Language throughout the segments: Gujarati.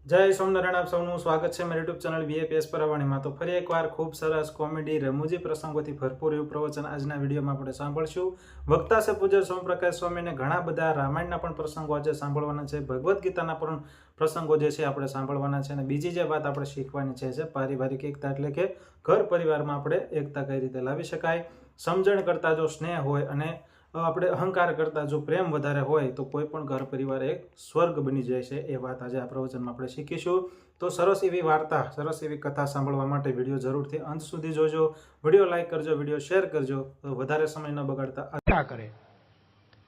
जय सोमनारायण आप सौનું સ્વાગત છે મારી યુટ્યુબ ચેનલ VAPS પરવાણીમાં। તો ફરી એકવાર ખૂબ સરસ કોમેડી રમૂજી પ્રસંગોથી ભરપૂર એવું પ્રવચન આજના વિડીયોમાં આપણે સાંભળશું। વક્તા છે પૂજ્ય સોમપ્રકાશ સ્વામીને ઘણા બધા રામાયણના પણ પ્રસંગો આજે સાંભળવાના છે, ભગવદ્ ગીતાના પણ પ્રસંગો જે છે આપણે સાંભળવાના છે। અને બીજી જે વાત આપણે શીખવાની છે પારિવારિક એકતા, એટલે કે ઘર પરિવારમાં આપણે એકતા કઈ રીતે લાવી શકાય। સમજણ કરતા જો સ્નેહ હોય અને આપણે અહંકાર કરતા જો પ્રેમ વધારે હોય તો કોઈ પણ ઘર પરિવાર એક સ્વર્ગ બની જાય છે। એ વાત આજે આ પ્રવચનમાં આપણે શીખીશું। તો સરસ એવી વાર્તા, સરસ એવી કથા સાંભળવા માટે વિડીયો જરૂરથી અંત સુધી જોજો। વિડીયો લાઈક કરજો, વિડીયો શેર કરજો, તો વધારે સમય ન બગાડતા કરે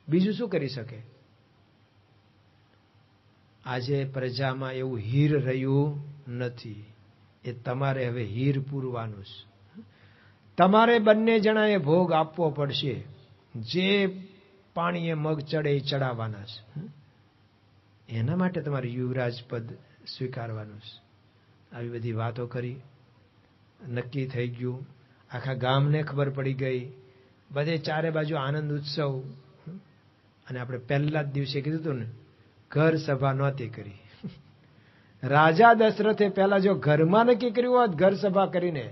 બીજું શું કરી શકે। આજે પ્રજામાં એવું હીર રહ્યું નથી, એ તમારે હવે હીર પૂરવાનું છે। તમારે બંને જણાએ ભોગ આપવો પડશે, જે પાણીએ મગ ચડે એ ચડાવવાના છે। એના માટે તમારે યુવરાજ પદ સ્વીકારવાનું છે। આવી બધી વાતો કરી, નક્કી થઈ ગયું, આખા ગામને ખબર પડી ગઈ, બધે ચારે બાજુ આનંદ ઉત્સવ। અને આપણે પહેલા જ દિવસે કીધું હતું ને, ઘર સભા નહોતી કરી। રાજા દશરથે પહેલા જો ઘરમાં નક્કી કર્યું હોત ઘર સભા કરીને,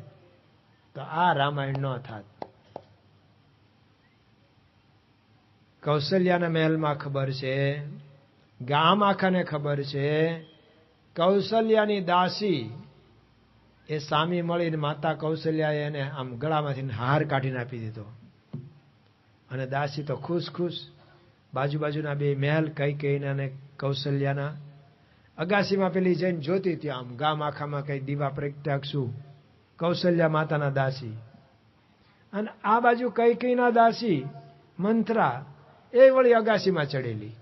તો આ રામાયણ ન થાત। કૌશલ્યાના મહેલમાં ખબર છે, ગામ આખાને ખબર છે, કૌશલ્યાની દાસી એ સામી મળીને માતા કૌશલ્યાએ એને આમ ગળામાંથી હાર કાઢીને આપી દીધો। અને દાસી તો ખુશ ખુશ બાજુના બે મહેલ કૈકેયીના અને કૌશલ્યાના અગાસીમાં પેલી જઈને જોતી હતી, આમ ગામ આખામાં કઈ દીવા પ્રગટાવશું, કૌશલ્યા માતાના દાસી। અને આ બાજુ કૈકેયીના દાસી મંથરા એ વળી અગાસીમાં ચડેલી।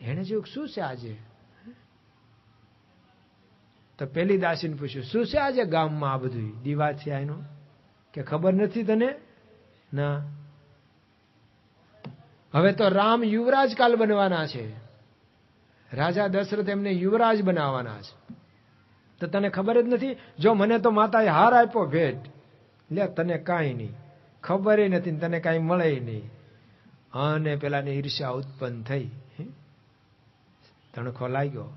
એને જોયું શું છે આજે, તો પેલી દાસીને પૂછ્યું શું છે આજે ગામમાં આ બધું દીવા થયા એનું, કે ખબર નથી તને ના। હવે તો રામ યુવરાજ કાલ બનવાના છે, રાજા દશરથ એમને યુવરાજ બનાવવાના છે, તો તને ખબર જ નથી। જો મને તો માતાએ હાર આપ્યો ભેટ, લે તને કાંઈ નહીં ખબર નથી, તને કાંઈ મળે નહીં। અને પેલાને ઈર્ષ્યા ઉત્પન્ન થઈ, તણખો લાગ્યો।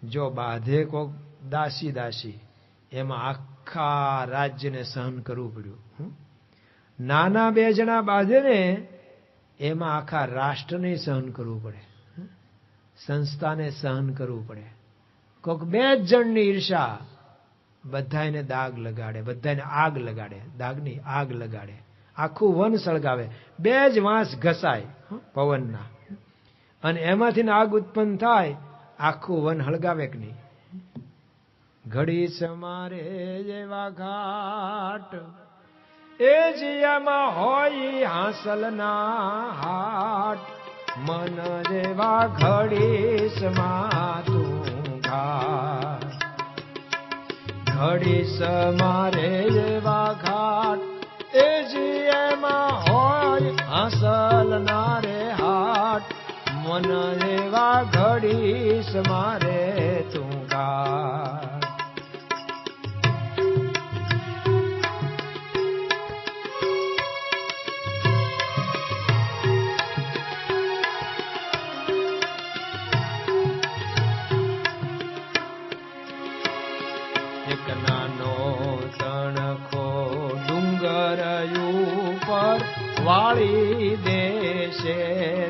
જો બાધે કોક દાસી એમાં આખા રાજ્યને સહન કરવું પડ્યું। નાના બે જણા બાંધે ને એમાં આખા રાષ્ટ્રને સહન કરવું પડે, સંસ્થાને સહન કરવું પડે। કોક બે જ જણની ઈર્ષા બધાને દાગ લગાડે, બધાને આગ લગાડે, દાગની આગ લગાડે, આખું વન સળગાવે। બે જ વાંસ ઘસાય પવનના, અને એમાંથી આગ ઉત્પન્ન થાય, આખું વન હળગાવે કે નહીં। ઘડી સમારે જેવા ઘાટ, એ જીયામાં હોય હાંસલના હાટ, મન જેવા ઘડી સમા તું ઘાટ। ઘડી સમારે જેવા ઘાટ, એ જીયામાં હોય હાંસલના રે હાટ, મન જેવા ઘડી સમારે તું ઘાટ। એક નાનો તણખો ડુંગર ઉપર વાળી દેશે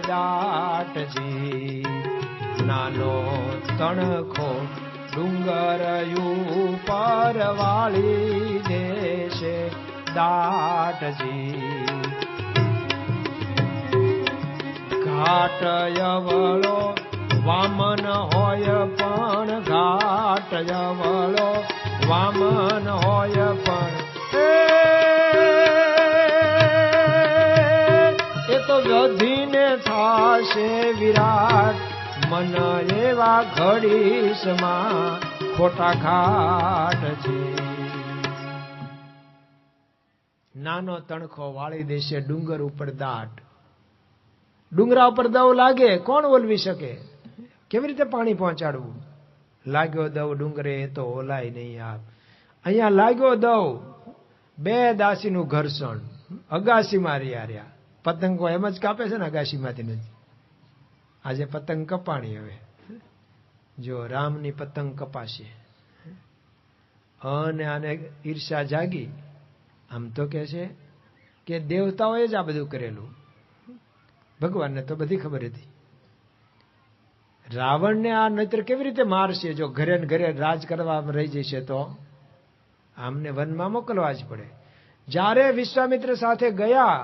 દાટજી। નાનો તણખો ડુંગર ઉપર વાળી દેશે દાટજી। ઘાટ યવળો વામન હોય પણ, ઘાટ યવળો વામન હોય પણ, એ તો વધીને થાશે વિરાટ, મન એવા ઘડીશમાં ખોટા ઘાટ છે। નાનો તણખો વાળી દેશે ડુંગર ઉપર દાટ। ડુંગરા ઉપર દવ લાગે, કોણ ઓલવી શકે, કેવી રીતે પાણી પહોંચાડવું। લાગ્યો દવ ડુંગરે તો ઓલાય નહીં આપ। અહીંયા લાગ્યો દવ, બે દાસીનું ઘર્ષણ, અગાસી મારી આર્યા। પતંગો એમ જ કાપે છે ને અગાસીમાંથી નથી, આજે પતંગ કપાણી હવે જો રામની પતંગ કપાશે અને આને ઈર્ષા જાગી. આમ તો કે છે કે દેવતાઓએ જ આ બધું કરેલું, ભગવાનને તો બધી ખબર હતી. રાવણને આ નહીતર કેવી રીતે મારશે? જો ઘરે ને ઘરે રાજ કરવા રહી જશે તો આમને વનમાં મોકલવા જ પડે. જ્યારે વિશ્વામિત્ર સાથે ગયા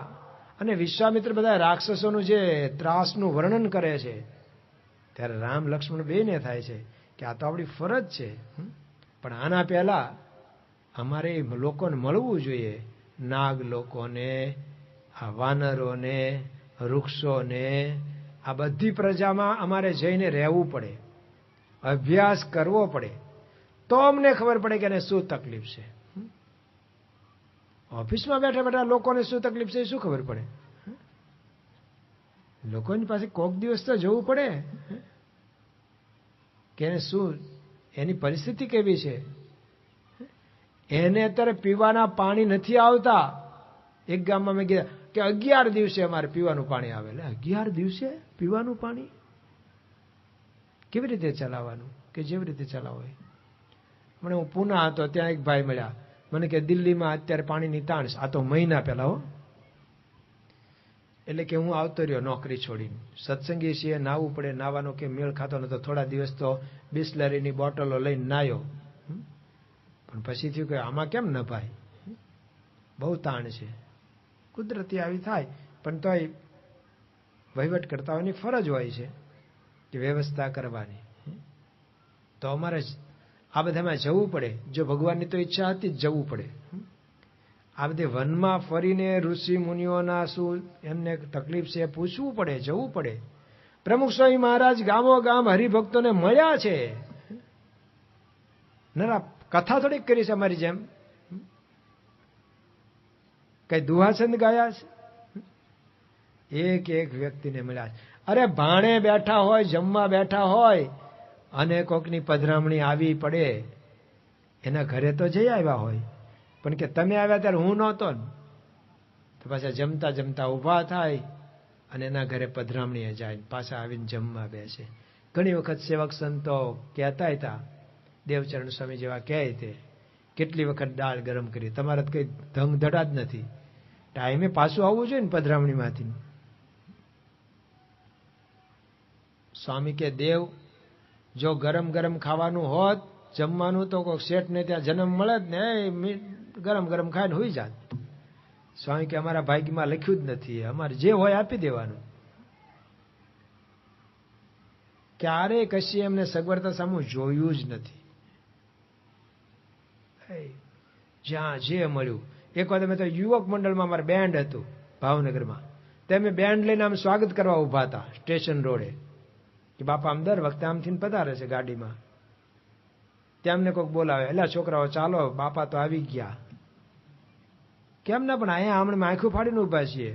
અને વિશ્વામિત્ર બધા રાક્ષસોનું જે ત્રાસનું વર્ણન કરે છે, ત્યારે રામ લક્ષ્મણ બેયને થાય છે કે આ તો આપણી ફરજ છે, પણ આના પહેલા અમારે લોકોને મળવું જોઈએ. નાગ લોકોને, આ વાનરોને, વૃક્ષોને, આ બધી પ્રજામાં અમારે જઈને રહેવું પડે, અભ્યાસ કરવો પડે, તો અમને ખબર પડે કે એને શું તકલીફ છે. ઓફિસમાં બેઠા બેઠા લોકોને શું તકલીફ છે એ શું ખબર પડે? લોકોની પાસે કોક દિવસ તો જવું પડે કે એને શું, એની પરિસ્થિતિ કેવી છે. એને અત્યારે પીવાના પાણી નથી આવતા. એક ગામમાં મેં કીધા કે 11 દિવસે અમારે પીવાનું પાણી આવે. 11 દિવસે પીવાનું પાણી કેવી રીતે ચલાવવાનું? કે જેવી રીતે ચલાવો. મને હું પૂના હતો, ત્યાં એક ભાઈ મળ્યા, મને કે દિલ્હીમાં અત્યારે પાણીની તાણ છે. આ તો મહિના પહેલા હો. એટલે કે હું આવતો રહ્યો નોકરી છોડીને. સત્સંગી છીએ, નાહવું પડે, નાવાનો કે મેળ ખાતો નતો. થોડા દિવસ તો બિસ્લરીની બોટલો લઈને નાયો, પણ પછી થયું કે આમાં કેમ ન ભાઈ, બહુ તાણ છે. કુદરતી આવી થાય, પણ તોય વહીવટ કરતાઓની ફરજ હોય છે કે વ્યવસ્થા કરવાની. તો અમારે આ બધામાં જવું પડે. જો ભગવાનની તો ઈચ્છા હતી જ જવું પડે. આ બધે વનમાં ફરીને ઋષિ મુનિઓના શું એમને તકલીફ છે પૂછવું પડે, જવું પડે. પ્રમુખ સ્વામી મહારાજ ગામો ગામ હરિભક્તોને મળ્યા છે. ના કથા થોડીક કરી છે અમારી જેમ, કઈ દુહાછંદ ગાયા છે? એક એક વ્યક્તિને મળ્યા છે. અરે ભાણે બેઠા હોય, જમવા બેઠા હોય અને કોકની પધરામણી આવી પડે, એના ઘરે તો જઈ આવ્યા હોય, પણ કે તમે આવ્યા ત્યારે હું નહોતો ને, તો પાછા જમતા જમતા ઊભા થાય અને એના ઘરે પધરામણીએ જાય, પાછા આવીને જમવા બેસે. ઘણી વખત સેવક સંતો કહેતા હતા, દેવચરણ સ્વામી જેવા કહે તે, કેટલી વખત દાળ ગરમ કરી, તમારે તો કઈ ધંગ ધડા જ નથી, ટાઈમે પાછું આવવું જોઈએ ને પધરામણીમાંથી. સ્વામી કે દેવ, જો ગરમ ગરમ ખાવાનું હોત, જમવાનું તો કોઈ શેઠને ત્યાં જન્મ મળે જ ને, ગરમ ગરમ ખાઈને હોઈ જાત. સ્વામી કે અમારા ભાગ્યમાં લખ્યું જ નથી, અમારે જે હોય આપી દેવાનું. ક્યારેય કશી એમને સગવડતા સામું જોયું જ નથી. જ્યાં જે મળ્યું. એક વખત અમે તો યુવક મંડળમાં અમારે બેન્ડ હતું ભાવનગરમાં, તેમે બેન્ડ લઈને આમ સ્વાગત કરવા ઉભા હતા સ્ટેશન રોડે, કે બાપા આમ દર વખતે આમથી પધારે છે ગાડીમાં. ત્યાં અમને કોઈક બોલાવે, એટલે છોકરાઓ ચાલો બાપા તો આવી ગયા. કેમ ના, પણ અહીંયા હમણાં આંખું ફાડીને ઉભા છીએ.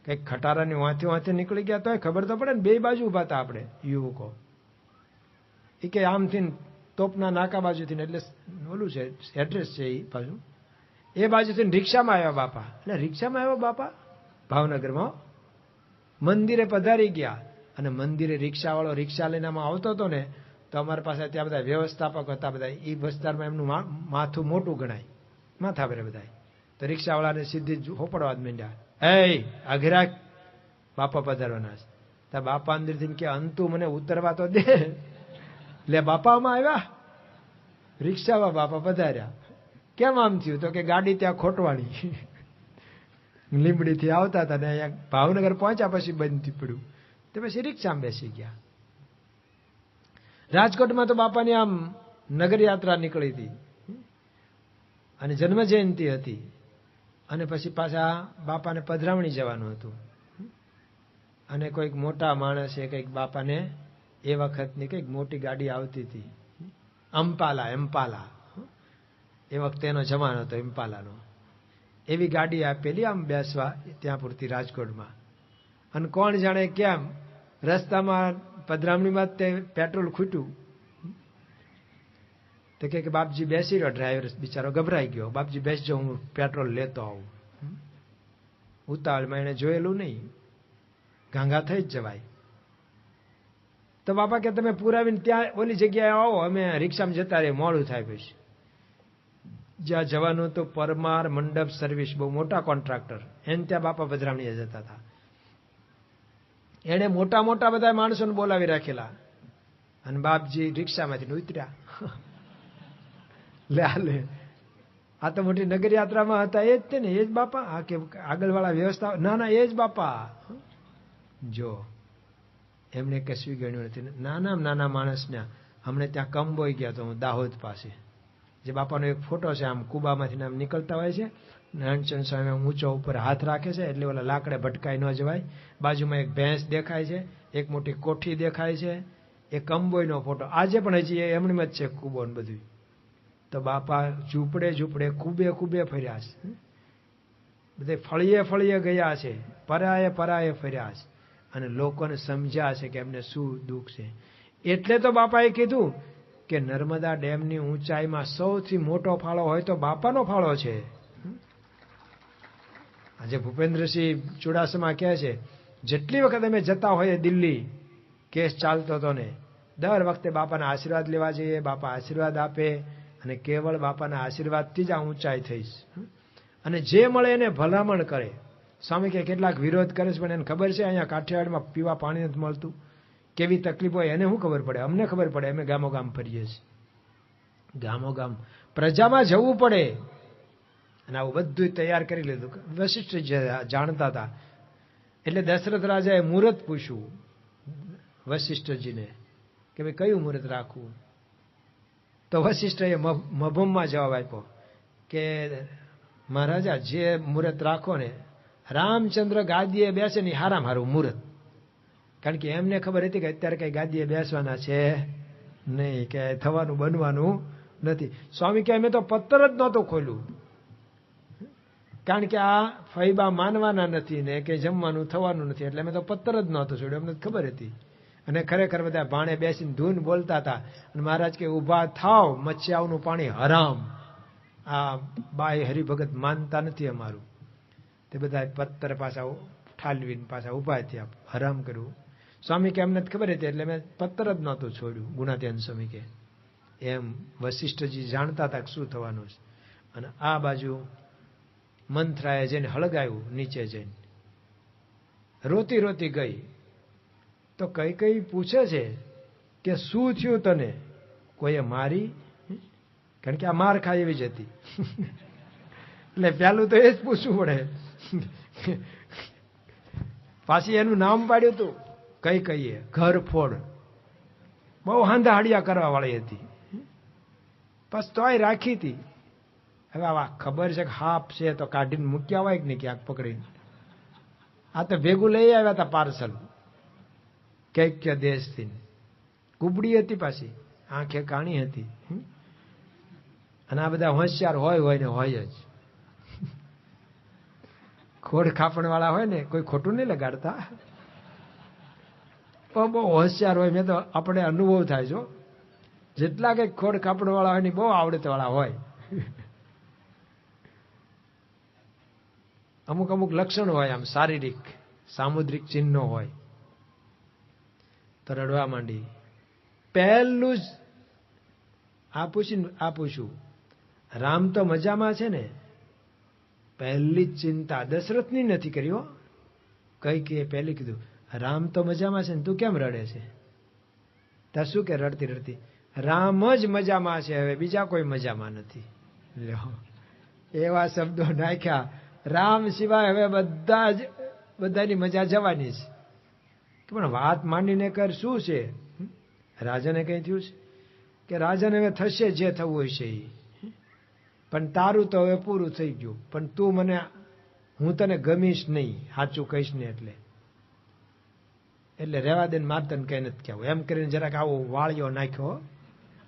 કઈક ખટારાની વાંથી વાંથી નીકળી ગયા તો ખબર તો પડે ને. બે બાજુ ઉભા હતા આપણે યુવકો. એ કે આમથી તોપના નાકા બાજુથી, એટલે ઓલું છે એડ્રેસ છે એ બાજુ, એ બાજુથી રિક્ષામાં આવ્યા બાપા. એટલે રિક્ષામાં આવ્યા બાપા ભાવનગરમાં, મંદિરે પધારી ગયા. અને મંદિરે રિક્ષાવાળો રિક્ષા લઈને આમાં આવતો હતો ને, તો અમારી પાસે ત્યાં બધા વ્યવસ્થાપક હતા, બધા એ વિસ્તારમાં એમનું માથું મોટું ગણાય, માથા ભરે બધા. તો રિક્ષાવાળાને સીધી જ હોપડવા જ માંડ્યા, એ આઘરાક બાપા પધારવાના છે. તો બાપા અંદરથી કે અંતુ મને ઉતરવા તો દે. એટલે બાપામાં આવ્યા, રિક્ષામાં બાપા પધાર્યા. કેમ આમ થયું? તો કે ગાડી ત્યાં ખોટવાણી, લીંબડીથી આવતા હતા ને અહીંયા ભાવનગર પહોંચ્યા પછી બંધ પડ્યું, તે પછી રિક્ષામાં બેસી ગયા. રાજકોટમાં તો બાપાની આમ નગર યાત્રા નીકળી હતી અને જન્મ જયંતિ હતી, અને પછી પાછા બાપાને પધરામણી જવાનું હતું. અને કોઈક મોટા માણસે કંઈક બાપાને એ વખતની કંઈક મોટી ગાડી આવતી હતી, એમ્પાલા, એ વખતે એનો જમાનો હતો ઇમ્પાલાનો. એવી ગાડી આપેલી આમ બેસવા ત્યાં પૂરતી રાજકોટમાં. અને કોણ જાણે કેમ રસ્તામાં પધરામણીમાં તે પેટ્રોલ ખૂટ્યું. તો કે બાપજી બેસી રહ્યો, ડ્રાઈવર બિચારો ગભરાઈ ગયો, બાપજી બેસજો હું પેટ્રોલ લેતો આવું. ઉતાવળમાં એને જોયેલું નહીં, ગાંગા થઈ જ જવાય. તો બાપા કે તમે પુરાવીને ત્યાં ઓલી જગ્યાએ આવો, અમે રિક્ષામાં જતા રહીએ, મોડું થાય પછી. જ્યાં જવાનું તો પરમાર મંડપ સર્વિસ, બહુ મોટા કોન્ટ્રાક્ટર, એને ત્યાં બાપા ભદ્રામણીએ જતા હતા. એને મોટા મોટા બધા માણસોને બોલાવી રાખેલા, અને બાપજી રિક્ષામાંથી ઉતર્યા. લે આ તો મોટી નગર યાત્રામાં હતા, એ જ તે ને, એ જ બાપા. આ કે આગળવાળા વ્યવસ્થા, ના ના, એ જ બાપા. જો એમણે કશું ગણ્યું નથી. નાના માણસને હમણે ત્યાં કંબોઈ ગયા તો હું દાહોદ પાસે, જે બાપાનો એક ફોટો છે, આમ કુબામાંથી આમ નીકળતા હોય છે, નાનચંદ સ્વામી ઊંચો ઉપર હાથ રાખે છે, એટલે ઓલા લાકડે ભટકાઈ ન જવાય. બાજુમાં એક ભેંસ દેખાય છે, એક મોટી કોઠી દેખાય છે, એ કંબોઈનો ફોટો આજે પણ હજી એમની જ છે, કુબો ને બધું. તો બાપા ઝૂંપડે કુબે ફર્યા છે, બધે ફળીએ ગયા છે, પરાએ ફર્યા છે, અને લોકોને સમજ્યા છે કે એમને શું દુઃખ છે. એટલે તો બાપાએ કીધું કે નર્મદા ડેમની ઊંચાઈમાં સૌથી મોટો ફાળો હોય તો બાપાનો ફાળો છે. આજે ભૂપેન્દ્રસિંહ ચુડાસમા કહે છે, જેટલી વખત અમે જતા હોઈએ દિલ્હી, કેસ ચાલતો હતો ને, દર વખતે બાપાના આશીર્વાદ લેવા જઈએ, બાપા આશીર્વાદ આપે, અને કેવળ બાપાના આશીર્વાદથી જ આ ઊંચાઈ થઈશ. અને જે મળે એને ભલામણ કરે. સ્વામી કે કેટલાક વિરોધ કરે છે, પણ એને ખબર છે અહીંયા કાઠિયાવાડમાં પીવા પાણી નથી મળતું, કેવી તકલીફ હોય, એને શું ખબર પડે? અમને ખબર પડે, અમે ગામો ગામ ફરીએ છીએ. ગામો ગામ પ્રજામાં જવું પડે. અને આવું બધું તૈયાર કરી લીધું. વશિષ્ઠ જાણતા હતા, એટલે દશરથ રાજાએ મુહૂર્ત પૂછ્યું વશિષ્ઠજીને કે ભાઈ કયું મુહૂર્ત રાખવું. તો વશિષ્ઠએ મભમમાં જવાબ આપ્યો કે મહારાજા, જે મુહૂર્ત રાખો ને, રામચંદ્ર ગાદીએ બેસે ને હારામાં હારું મુહૂર્ત. કારણ કે એમને ખબર હતી કે અત્યારે કઈ ગાદીએ બેસવાના છે નહીં, કે થવાનું બનવાનું નથી. સ્વામી કે અમે તો પત્તર જ નહોતું ખોલ્યું, કારણ કે આ ફૈબા માનવાના નથી ને કે જમવાનું થવાનું નથી, એટલે અમે તો પત્તર જ નહોતું છોડ્યું, અમને ખબર હતી. અને ખરેખર બધા ભાણે બેસીને ધૂન બોલતા હતા. અને મહારાજ કે ઊભા થાવ, મચ્છાઓનું પાણી હરામ. આ બાઈ હરિભગત માનતા નથી અમારું. તે બધા પત્તર પાછા ઠાલવીને પાછા ઊભા થયા, હરામ કર્યું. સ્વામી કે અમને ખબર હતી, એટલે મેં પત્તર જ નહોતું છોડ્યું. ગુણાત્યાન સ્વામી કે એમ વશિષ્ઠજી જાણતા હતા કે શું થવાનું છે. અને આ બાજુ મંથરાએ જઈને હળગાયું, નીચે જઈને રોતી રોતી ગઈ. તો કઈ પૂછે છે કે શું થયું તને? કોઈએ મારી? કારણ કે આ માર ખાય એવી જ હતી. એટલે પેલું તો એ જ પૂછવું પડે. પાછી એનું નામ પાડ્યું હતું કહીએ ઘર ફોડ. બહુ હાંધા હાડિયા કરવા વાળી હતી, બસ તોય રાખી હતી. હવે આવા ખબર છે કે હાપ છે તો કાઢીને મૂક્યા હોય કે નહીં ક્યાંક પકડીને. આ તો ભેગું લઈ આવ્યા હતા પાર્સલ કૈક્ય દેશથી. કુબડી હતી પાછી, આંખે કાણી હતી. અને આ બધા હોશિયાર હોય ને હોય જ. ખોડ ખાપણ વાળા હોય ને કોઈ ખોટું નહીં લગાડતા, બહુ હોશિયાર હોય. મેં તો આપણે અનુભવ થાય છો, જેટલા કઈ ખોડ ખાપણ વાળા હોય ને બહુ આવડત વાળા હોય. અમુક લક્ષણો હોય, આમ શારીરિક સામુદ્રિક ચિહ્નો હોય. તો રડવા માંડી. પહેલું જ આ પૂછ્યું, રામ તો મજામાં છે ને? પહેલી જ ચિંતા દશરથની નથી કરી હો. કઈ પહેલી કીધું રામ તો મજામાં છે ને, તું કેમ રડે છે? ત્યાં શું કે રડતી રડતી રામ જ મજામાં છે, હવે બીજા કોઈ મજામાં નથી. એવા શબ્દો નાખ્યા. રામ સિવાય હવે બધાની મજા જવાની છે. પણ વાત માંડીને કર, શું છે? રાજાને કઈ થયું છે કે રાજાને હવે થશે જે થવું હોય છે, પણ તારું તો હવે પૂરું થઈ ગયું. પણ તું હું તને ગમીશ નહીં, સાચું કહીશ ને એટલે રહેવા દે, માર તને કઈ નથી કહેવું. એમ કરીને જરાક આવો વાળિયો નાખ્યો.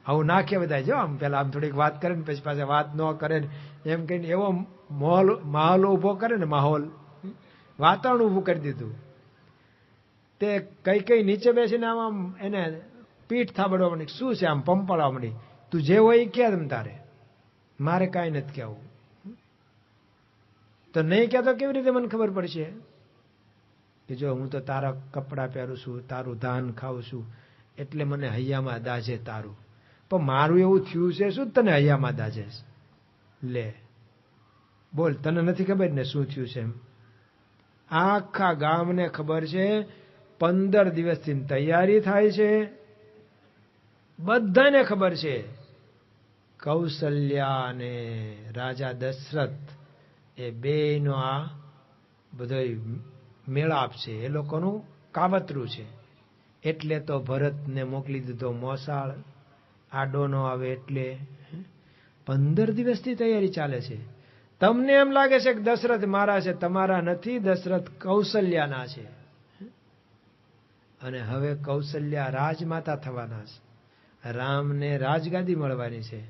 આવું નાખે બધા, જો આમ પેલા આમ થોડીક વાત કરે ને પછી પાછા વાત ન કરે ને, એમ કહીને એવો માહોલ ઉભો કરે ને, માહોલ વાતાવરણ ઉભું કરી દીધું. તે કઈ નીચે બેસીને આમ એને પીઠ થાબડવા માંડી. શું છે? આમ પંપાળવા માંડી. તું જે હોય એ કે તમ તારે, મારે કાંઈ નથી કહેવું. તો નહીં કહેતો કેવી રીતે મને ખબર પડશે કે જો હું તો તારા કપડાં પહેરું છું, તારું ધાન ખાઉં છું, એટલે મને હૈયામાં દાજે તારું. પણ મારું એવું થયું છે શું તને હૈયામાં દાજે? લે બોલ, તને નથી ખબર ને શું થયું છે એમ? આખા ગામને ખબર છે. 15 દિવસથી તૈયારી થાય છે, બધાને ખબર છે. કૌશલ્યા અને રાજા દશરથ એ બેયનો આ બધો મેળાપ છે, એ લોકોનું કાવતરું છે. એટલે તો ભરતને મોકલી દીધો મોસાળ, આડો નો આવે એટલે. 15 દિવસથી તૈયારી ચાલે છે. તમને એમ લાગે છે કે દશરથ મારા છે, તમારા નથી, દશરથ કૌશલ્યાના છે. અને હવે કૌશલ્યા રાજમાતા થવાના છે, રામને રાજગાદી મળવાની છે,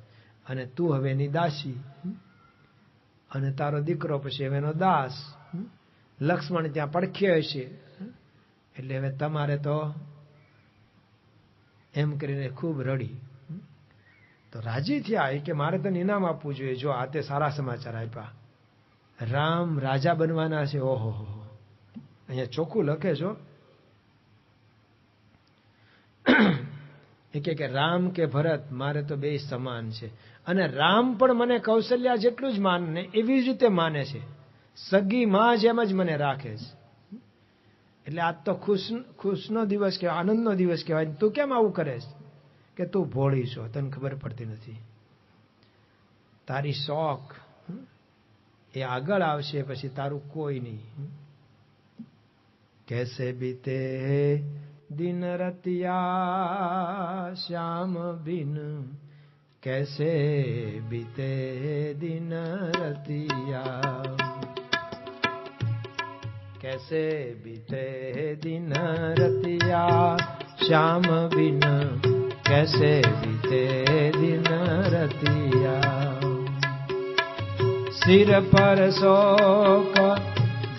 અને તું હવે એની દાસી, અને તારો દીકરો પછી હવે એનો દાસ. લક્ષ્મણ ત્યાં પડખે હશે, એટલે હવે તમારે તો એમ કરીને ખૂબ રડી. તો રાજી થયા કે મારે તને ઇનામ આપવું જોઈએ. જો આ તે સારા સમાચાર આપ્યા, રામ રાજા બનવાના છે. ઓહો, અહીંયા ચોખ્ખું લખે છો એ કે રામ કે ભરત મારે તો બે સમાન છે. અને રામ પણ મને કૌશલ્યા જેટલું જ માને, એવી જ રીતે માને છે. સગી માં જેમ જ મને રાખે છે. એટલે આજ તો ખુશનો દિવસ કહેવાય, આનંદનો દિવસ કહેવાય. તું કેમ આવું કરે છે? કે તું ભોળી છો, તને ખબર પડતી નથી. તારી શોખ એ આગળ આવશે, પછી તારું કોઈ નહીં. कैसे बीते दिन रतिया श्याम बिन, कैसे बीते दिन रतिया, कैसे बीते दिन रतिया श्याम बिन, कैसे बीते दिन रतिया. सिर पर शोक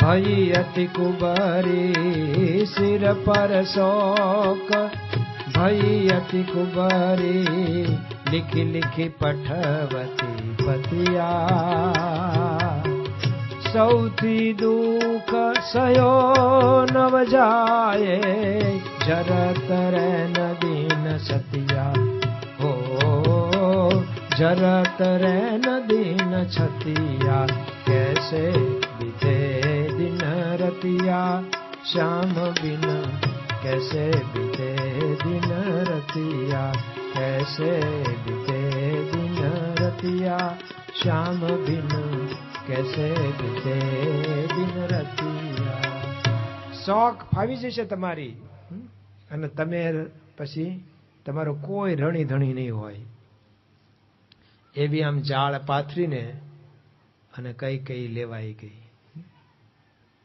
भई अति कुबरी, सिर पर शोक भई अति कुबरी, लिखी लिखी पठवती पतिया. सौथी दुख सयो नव जाए, जरत रैन दीन सतिया. हो जरत रैन दीन छतिया, कैसे बीते दिन रतिया श्याम बिन, कैसे बीते दिन रतिया, कैसे बीते दिन रतिया श्याम बिन, कैसे बीते दिन रतिया. શોખ ફાવી જશે તમારી, અને તમે પછી તમારો કોઈ રણી ધણી નહીં હોય. એવી આમ જાળ પાથરીને અને કઈ લેવાઈ ગઈ,